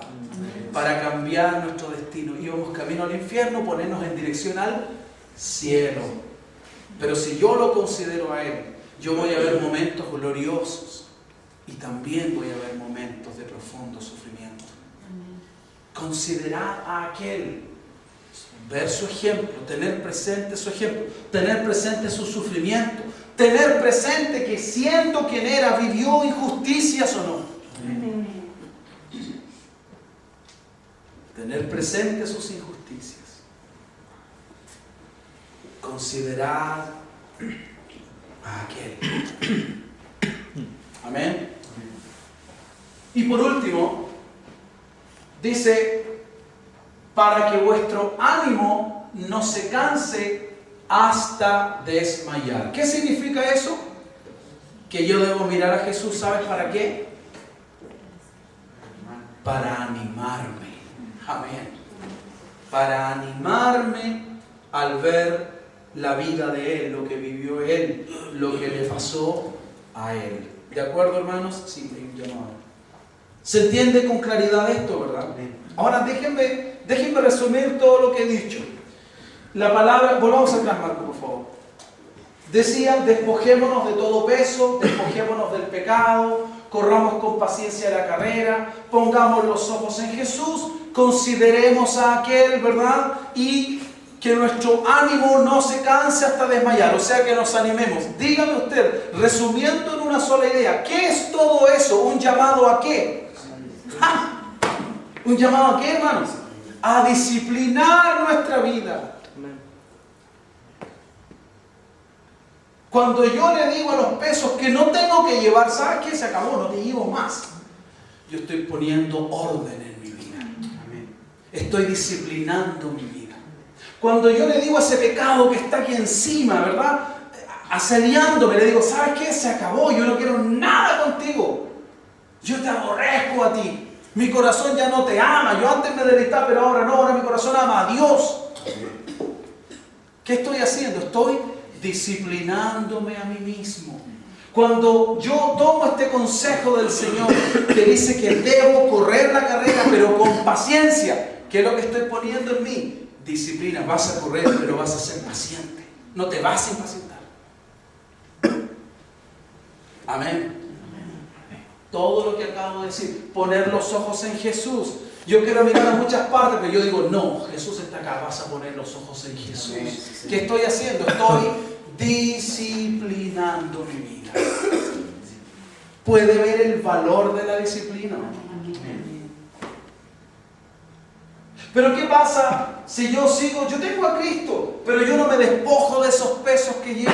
para cambiar nuestro destino. Íbamos camino al infierno, ponernos en dirección al cielo. Pero si yo lo considero a Él, yo voy a ver momentos gloriosos y también voy a ver momentos de profundo sufrimiento. Considerar a aquel, ver su ejemplo, tener presente su ejemplo, tener presente su sufrimiento, tener presente que siendo quien era, vivió injusticias o no. Tener presente sus injusticias. Considerar a aquel. Amén. Y por último, dice, para que vuestro ánimo no se canse hasta desmayar. ¿Qué significa eso? que yo debo mirar a Jesús, ¿sabes para qué? Para animarme. Amén. Para animarme al ver la vida de Él, lo que vivió Él, lo que le pasó a Él. ¿De acuerdo, hermanos? Sí, yo no. ¿Se entiende con claridad esto, verdad? Ahora déjenme resumir todo lo que he dicho. La palabra, volvamos atrás, Marco, por favor. Decía, despojémonos de todo peso, despojémonos del pecado, corramos con paciencia la carrera, pongamos los ojos en Jesús, consideremos a aquel, ¿verdad? Y que nuestro ánimo no se canse hasta desmayar, o sea que nos animemos. Dígame usted, resumiendo en una sola idea, ¿qué es todo eso? ¿Un llamado a qué? ¡Ja! ¿Un llamado a qué, hermanos? A disciplinar nuestra vida. Cuando yo le digo a los pesos que no tengo que llevar, ¿sabes qué? Se acabó, no te llevo más. Yo estoy poniendo orden en mi vida. Estoy disciplinando mi vida. Cuando yo le digo a ese pecado que está aquí encima, ¿verdad? Asediándome, le digo, ¿sabes qué? Se acabó, yo no quiero nada contigo. Yo te aborrezco a ti. Mi corazón ya no te ama. Yo antes me deleitaba, pero ahora no. Ahora mi corazón ama a Dios. ¿Qué estoy haciendo? Estoy disciplinándome a mí mismo. Cuando yo tomo este consejo del Señor, que dice que debo correr la carrera, pero con paciencia, ¿qué es lo que estoy poniendo en mí? Disciplina. Vas a correr, pero vas a ser paciente. No te vas a impacientar. Amén. Todo lo que acabo de decir, poner los ojos en Jesús. Yo quiero mirar a muchas partes, pero yo digo, no, Jesús está acá, vas a poner los ojos en Jesús. ¿Qué estoy haciendo? Estoy disciplinando mi vida. ¿Puede ver el valor de la disciplina? Pero ¿qué pasa si yo sigo? Yo tengo a Cristo, pero yo no me despojo de esos pesos que llevo.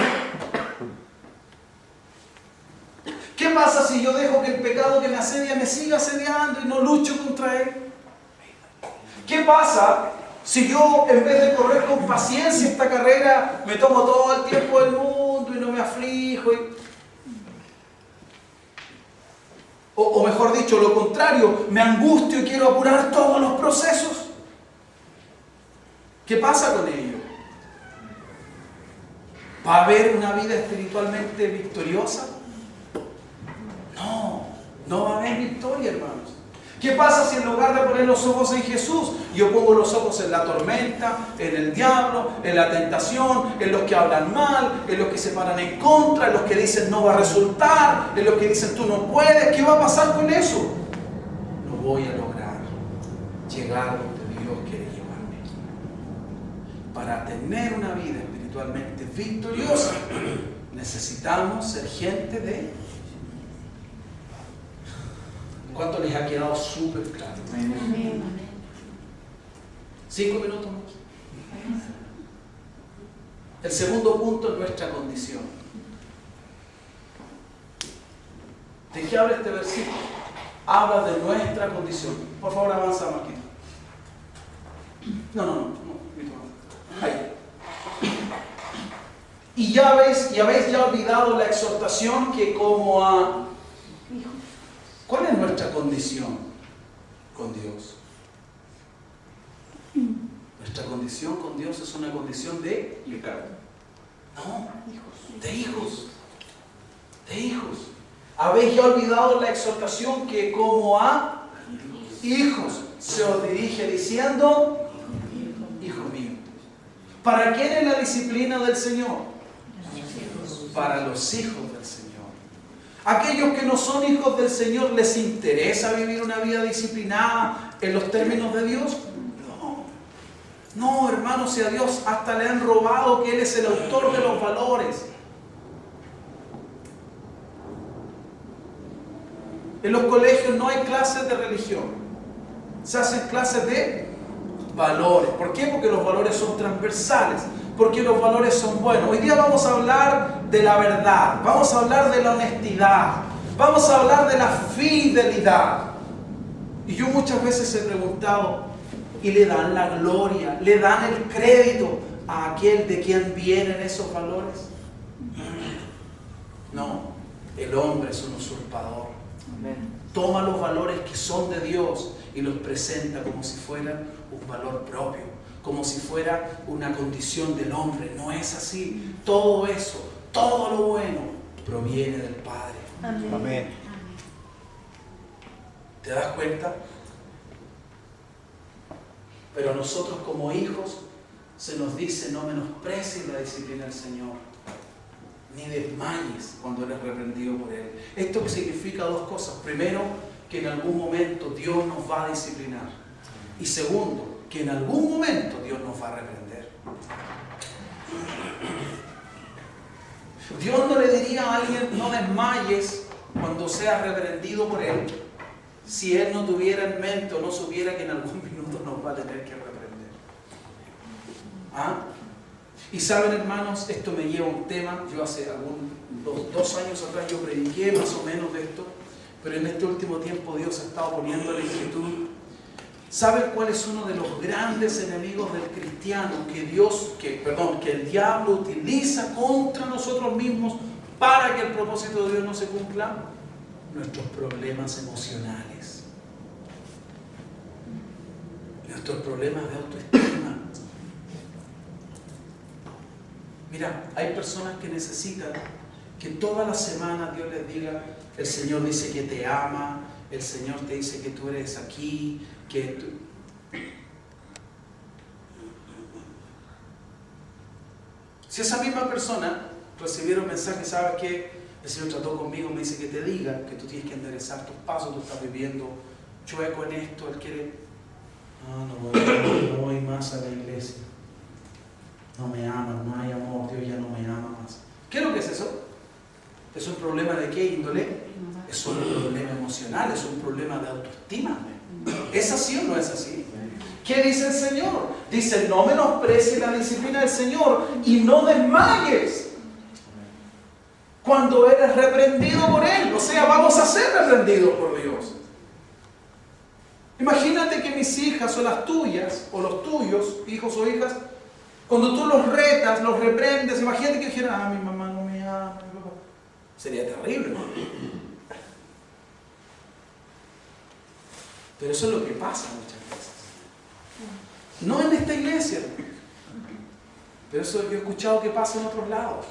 ¿Qué pasa si yo dejo que el pecado que me asedia me siga asediando y no lucho contra él? ¿Qué pasa si yo, en vez de correr con paciencia esta carrera, me tomo todo el tiempo del mundo y no me aflijo? O mejor dicho, lo contrario, me angustio y quiero apurar todos los procesos. ¿Qué pasa con ello? ¿Va a haber una vida espiritualmente victoriosa? No va a haber victoria, hermanos. ¿Qué pasa si en lugar de poner los ojos en Jesús, yo pongo los ojos en la tormenta, en el diablo, en la tentación, en los que hablan mal, en los que se paran en contra, en los que dicen no va a resultar, en los que dicen tú no puedes? ¿Qué va a pasar con eso? No voy a lograr llegar donde Dios quiere llevarme. Para tener una vida espiritualmente victoriosa, necesitamos ser gente de... ¿Cuánto les ha quedado súper claro? 5 minutos más. El segundo punto es nuestra condición. ¿De qué habla este versículo? Habla de nuestra condición. Por favor, avanza, Marquito. No. Ahí. Y ya habéis olvidado la exhortación que como a... ¿Cuál es nuestra condición con Dios? Nuestra condición con Dios es una condición de pecado. No, de hijos. De hijos. Habéis ya olvidado la exhortación que como a hijos se os dirige diciendo, hijo mío. ¿Para quién es la disciplina del Señor? Para los hijos del Señor. ¿Aquellos que no son hijos del Señor les interesa vivir una vida disciplinada en los términos de Dios? No, hermanos, si a Dios hasta le han robado que Él es el autor de los valores. En los colegios no hay clases de religión. Se hacen clases de valores. ¿Por qué? Porque los valores son transversales. Porque los valores son buenos. Hoy día vamos a hablar de la verdad. Vamos a hablar de la honestidad. Vamos a hablar de la fidelidad. Y yo muchas veces he preguntado, ¿y le dan la gloria, le dan el crédito a aquel de quien vienen esos valores? No. El hombre es un usurpador.
Amén.
Toma los valores que son de Dios y los presenta como si fueran un valor propio, como si fuera una condición del hombre. No es así. Todo eso, todo lo bueno, proviene del Padre.
Amén.
Amén.
¿Te das cuenta? Pero a nosotros como hijos se nos dice: no menosprecies la disciplina del Señor, ni desmayes cuando eres reprendido por Él. Esto significa dos cosas. Primero, que en algún momento Dios nos va a disciplinar. Y segundo, que en algún momento Dios nos va a reprender. Dios no le diría a alguien: no desmayes cuando seas reprendido por Él, si Él no tuviera en mente o no supiera que en algún minuto nos va a tener que reprender. ¿Ah? Y saben, hermanos, esto me lleva a un tema. Yo hace dos años atrás yo prediqué más o menos de esto, pero en este último tiempo Dios ha estado poniendo la inquietud. ¿Saben cuál es uno de los grandes enemigos del cristiano que el diablo utiliza contra nosotros mismos para que el propósito de Dios no se cumpla? Nuestros problemas emocionales, nuestros problemas de autoestima. Mira, hay personas que necesitan que toda la semana Dios les diga: el Señor dice que te ama, el Señor te dice que tú eres aquí, que tú... Si esa misma persona recibiera un mensaje: ¿sabes qué? El Señor trató conmigo, me dice que te diga que tú tienes que enderezar tus pasos, tú estás viviendo chueco en esto, Él quiere... No voy más a la iglesia. No me aman, no hay amor, Dios ya no me ama más. ¿Qué es lo que es eso? ¿Es un problema de qué índole? Es un problema emocional, es un problema de autoestima. ¿Es así o no es así? ¿Qué dice el Señor? Dice: no menosprecies la disciplina del Señor y no desmayes cuando eres reprendido por Él. O sea, vamos a ser reprendidos por Dios. Imagínate que mis hijas o las tuyas, o los tuyos, hijos o hijas, cuando tú los retas, los reprendes, imagínate que dijeran: mi mamá no me ama, mi papá. Sería terrible, ¿no? Pero eso es lo que pasa muchas veces. No en esta iglesia, pero eso yo he escuchado que pasa en otros lados.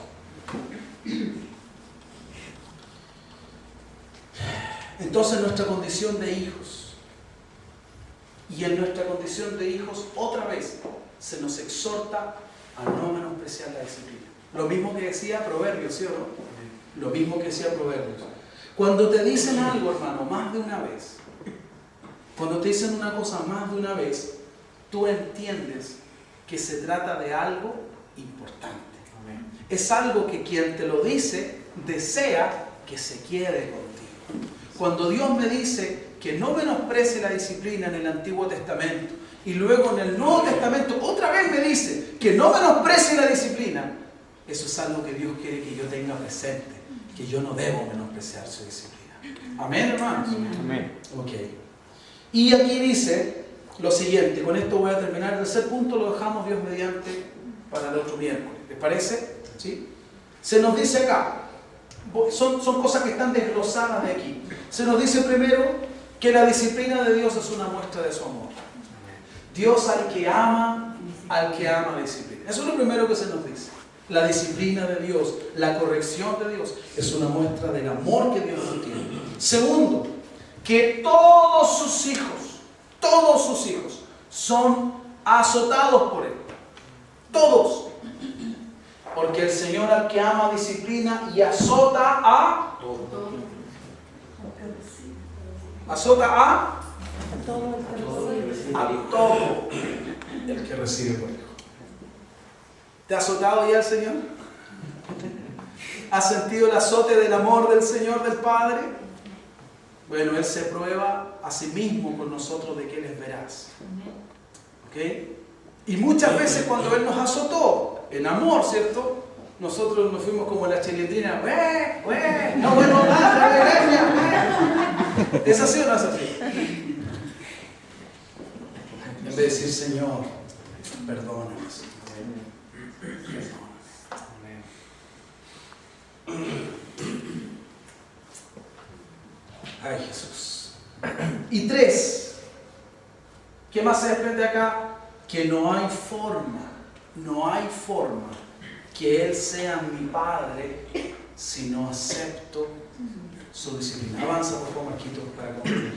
Entonces, nuestra condición de hijos, y en nuestra condición de hijos, otra vez, se nos exhorta a no menospreciar la disciplina. Lo mismo que decía Proverbios, ¿sí o no? Lo mismo que decía Proverbios. Cuando te dicen algo, hermano, más de una vez, cuando te dicen una cosa más de una vez, tú entiendes que se trata de algo importante. Amén. Es algo que quien te lo dice desea que se quede contigo. Cuando Dios me dice que no menosprecie la disciplina en el Antiguo Testamento, y luego en el Nuevo Testamento otra vez me dice que no menosprecie la disciplina, eso es algo que Dios quiere que yo tenga presente, que yo no debo menospreciar su disciplina. Amén, hermanos.
Amén.
Ok. Y aquí dice lo siguiente, con esto voy a terminar. El tercer punto lo dejamos, Dios mediante, para el otro miércoles. ¿Les parece? ¿Sí? Se nos dice acá, son cosas que están desglosadas de aquí. Se nos dice primero que la disciplina de Dios es una muestra de su amor. Dios al que ama disciplina. Eso es lo primero que se nos dice. La disciplina de Dios, la corrección de Dios, es una muestra del amor que Dios nos tiene. Segundo, que todos sus hijos son azotados por Él. Todos. Porque el Señor al que ama disciplina y azota a todo. Azota a todo el que recibe por hijo. ¿Te ha azotado ya el Señor? ¿Has sentido el azote del amor del Señor, del Padre? Bueno, Él se prueba a sí mismo con nosotros de que Él es veraz. ¿Ok? Y muchas veces cuando Él nos azotó, en amor, ¿cierto? Nosotros nos fuimos como la chilindrina, no bueno nada, ¿es así o no es así? En vez de decir: Señor, perdónanos. ¿Qué más se desprende acá? Que no hay forma que Él sea mi Padre si no acepto su disciplina. Avanza por favor, Marquito, para concluir.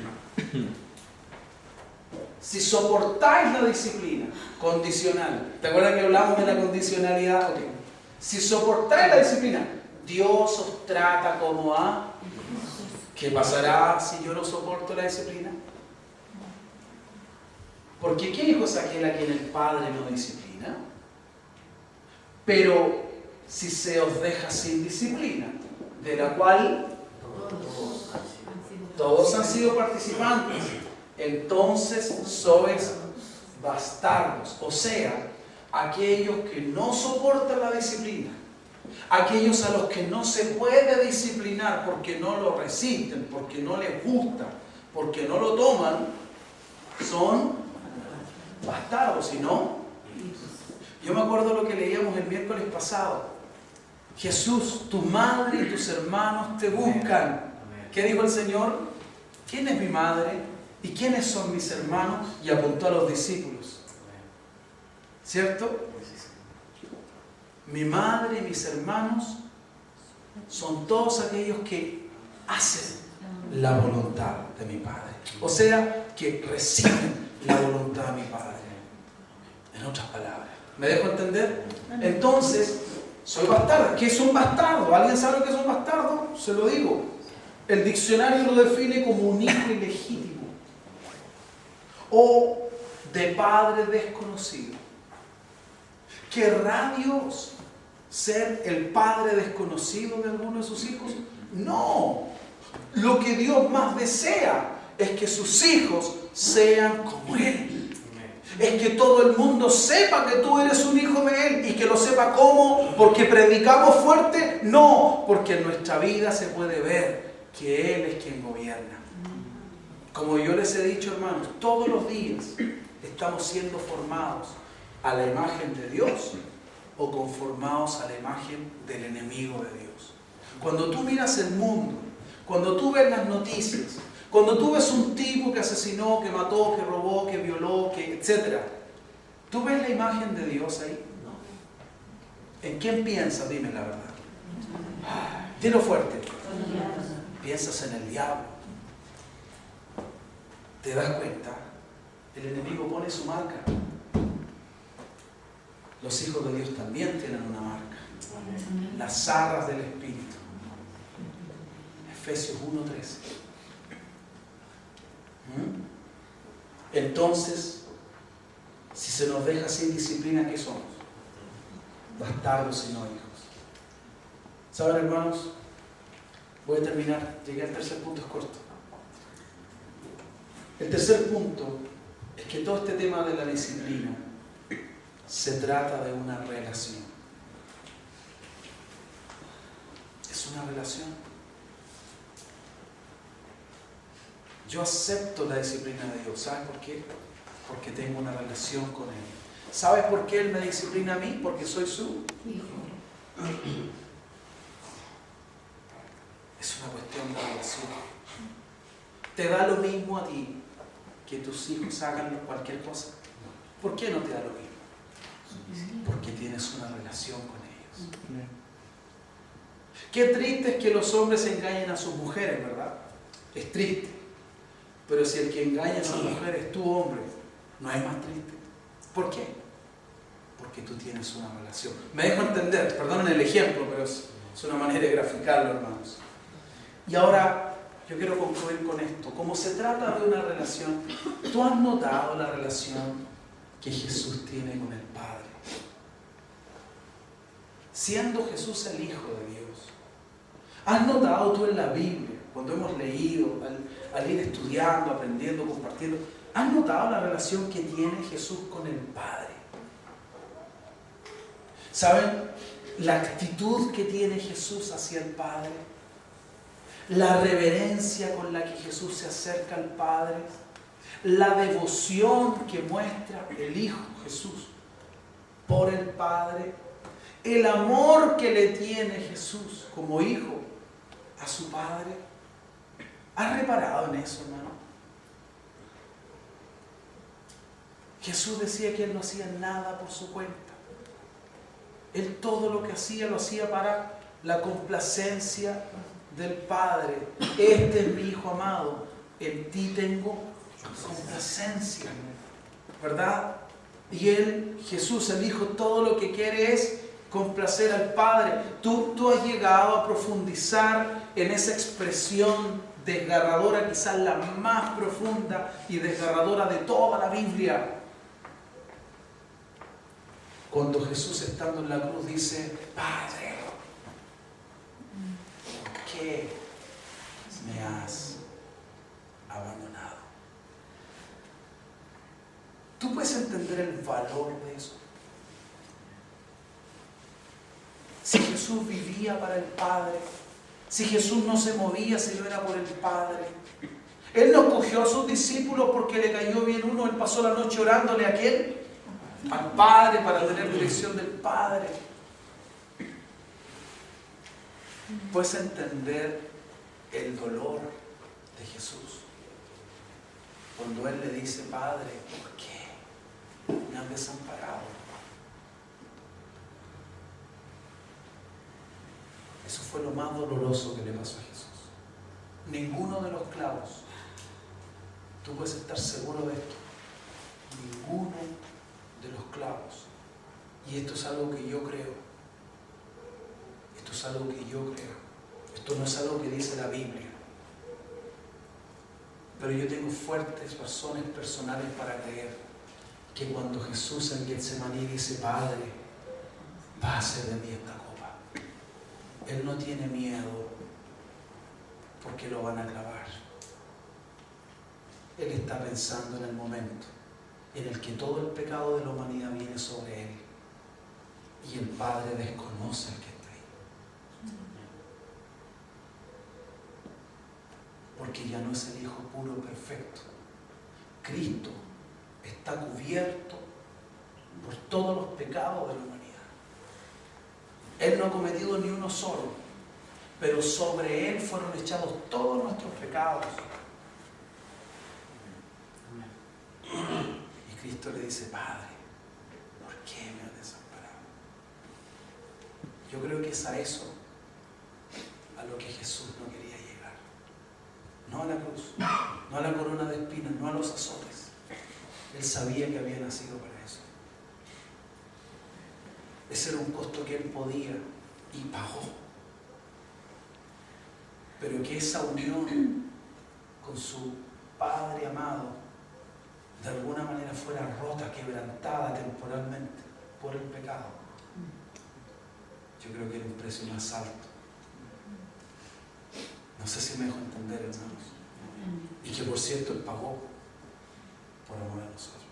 Si soportáis la disciplina condicional, ¿te acuerdas que hablamos de la condicionalidad? Okay. Si soportáis la disciplina, Dios os trata como a... ¿Qué pasará si yo no soporto la disciplina? Porque ¿qué hijo es aquel a quien el Padre no disciplina? Pero si se os deja sin disciplina, de la cual todos han sido participantes, entonces sois bastardos, o sea, aquellos que no soportan la disciplina, aquellos a los que no se puede disciplinar porque no lo resisten, porque no les gusta, porque no lo toman, son bastardos, ¿y no? Yo me acuerdo lo que leíamos el miércoles pasado. Jesús, tu madre y tus hermanos te buscan. ¿Qué dijo el Señor? ¿Quién es mi madre? ¿Y quiénes son mis hermanos? Y apuntó a los discípulos. ¿Cierto? Mi madre y mis hermanos son todos aquellos que hacen la voluntad de mi Padre. O sea, que reciben la voluntad de mi Padre. En otras palabras. ¿Me dejo entender? Entonces, soy bastardo. ¿Qué es un bastardo? ¿Alguien sabe lo que es un bastardo? Se lo digo. El diccionario lo define como un hijo ilegítimo o de padre desconocido. ¿Querrá Dios ser el padre desconocido de alguno de sus hijos? No. Lo que Dios más desea es que sus hijos sean como Él. Es que todo el mundo sepa que tú eres un hijo de Él. ¿Y que lo sepa cómo? ¿Porque predicamos fuerte? No, porque en nuestra vida se puede ver que Él es quien gobierna. Como yo les he dicho, hermanos, todos los días estamos siendo formados a la imagen de Dios o conformados a la imagen del enemigo de Dios. Cuando tú miras el mundo, cuando tú ves las noticias, cuando tú ves un tipo que asesinó, que mató, que robó, que violó, etc., ¿tú ves la imagen de Dios ahí? No. ¿En quién piensas? Dime la verdad. Dilo fuerte. Piensas en el diablo. ¿Te das cuenta? El enemigo pone su marca. Los hijos de Dios también tienen una marca. Las arras del Espíritu. Efesios 1:13. Entonces, si se nos deja sin disciplina, ¿qué somos? Bastardos y no hijos. ¿Saben, hermanos? Voy a terminar. Llegué al tercer punto, es corto. El tercer punto es que todo este tema de la disciplina se trata de una relación. Es una relación. Yo acepto la disciplina de Dios. ¿Sabes por qué? Porque tengo una relación con Él. ¿Sabes por qué Él me disciplina a mí? Porque soy su hijo. Es una cuestión de relación. ¿Te da lo mismo a ti que tus hijos hagan cualquier cosa? ¿Por qué no te da lo mismo? Porque tienes una relación con ellos. Qué triste es que los hombres engañen a sus mujeres, ¿verdad? Es triste. Pero si el que engaña a esa mujer es tu hombre, no hay más triste. ¿Por qué? Porque tú tienes una relación. Me dejo entender, perdonen el ejemplo, pero es una manera de graficarlo, hermanos. Y ahora yo quiero concluir con esto. Como se trata de una relación, ¿tú has notado la relación que Jesús tiene con el Padre? Siendo Jesús el Hijo de Dios, ¿has notado tú en la Biblia, cuando hemos leído, al ir estudiando, aprendiendo, compartiendo, ¿has notado la relación que tiene Jesús con el Padre? ¿Saben la actitud que tiene Jesús hacia el Padre? La reverencia con la que Jesús se acerca al Padre, la devoción que muestra el Hijo Jesús por el Padre, el amor que le tiene Jesús como Hijo a su Padre. ¿Has reparado en eso, hermano? Jesús decía que Él no hacía nada por su cuenta. Él todo lo que hacía, lo hacía para la complacencia del Padre. Este es mi Hijo amado, en ti tengo complacencia, ¿verdad? Y Él, Jesús, el Hijo, todo lo que quiere es complacer al Padre. Tú has llegado a profundizar en esa expresión desgarradora, quizás la más profunda y desgarradora de toda la Biblia. Cuando Jesús, estando en la cruz, dice: Padre, ¿por qué me has abandonado? ¿Tú puedes entender el valor de eso? Si Jesús vivía para el Padre, si Jesús no se movía si no era por el Padre. Él no cogió a sus discípulos porque le cayó bien uno. Él pasó la noche orándole a ¿quién? Al Padre, para tener dirección del Padre. Puedes entender el dolor de Jesús cuando Él le dice: Padre, ¿por qué me han desamparado? Eso fue lo más doloroso que le pasó a Jesús. Ninguno de los clavos, tú puedes estar seguro de esto, ninguno de los clavos, y esto es algo que yo creo, esto no es algo que dice la Biblia, pero yo tengo fuertes razones personales para creer que cuando Jesús en Getsemaní dice: Padre, pase de mí esta copa, Él no tiene miedo porque lo van a clavar. Él está pensando en el momento en el que todo el pecado de la humanidad viene sobre Él y el Padre desconoce al que está ahí. Porque ya no es el Hijo puro perfecto. Cristo está cubierto por todos los pecados de la humanidad. Él no ha cometido ni uno solo, pero sobre Él fueron echados todos nuestros pecados. Y Cristo le dice: Padre, ¿por qué me has desamparado? Yo creo que es a eso a lo que Jesús no quería llegar. No a la cruz, no a la corona de espinas, no a los azotes. Él sabía que había nacido para eso. Ese era un costo que Él podía y pagó. Pero que esa unión con su Padre amado de alguna manera fuera rota, quebrantada temporalmente por el pecado. Yo creo que era un precio más alto. No sé si me dejo entender, hermanos. Y que por cierto Él pagó por amor a nosotros.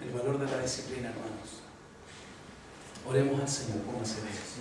El valor de la disciplina, hermanos. Oremos al Señor, pónganse de eso.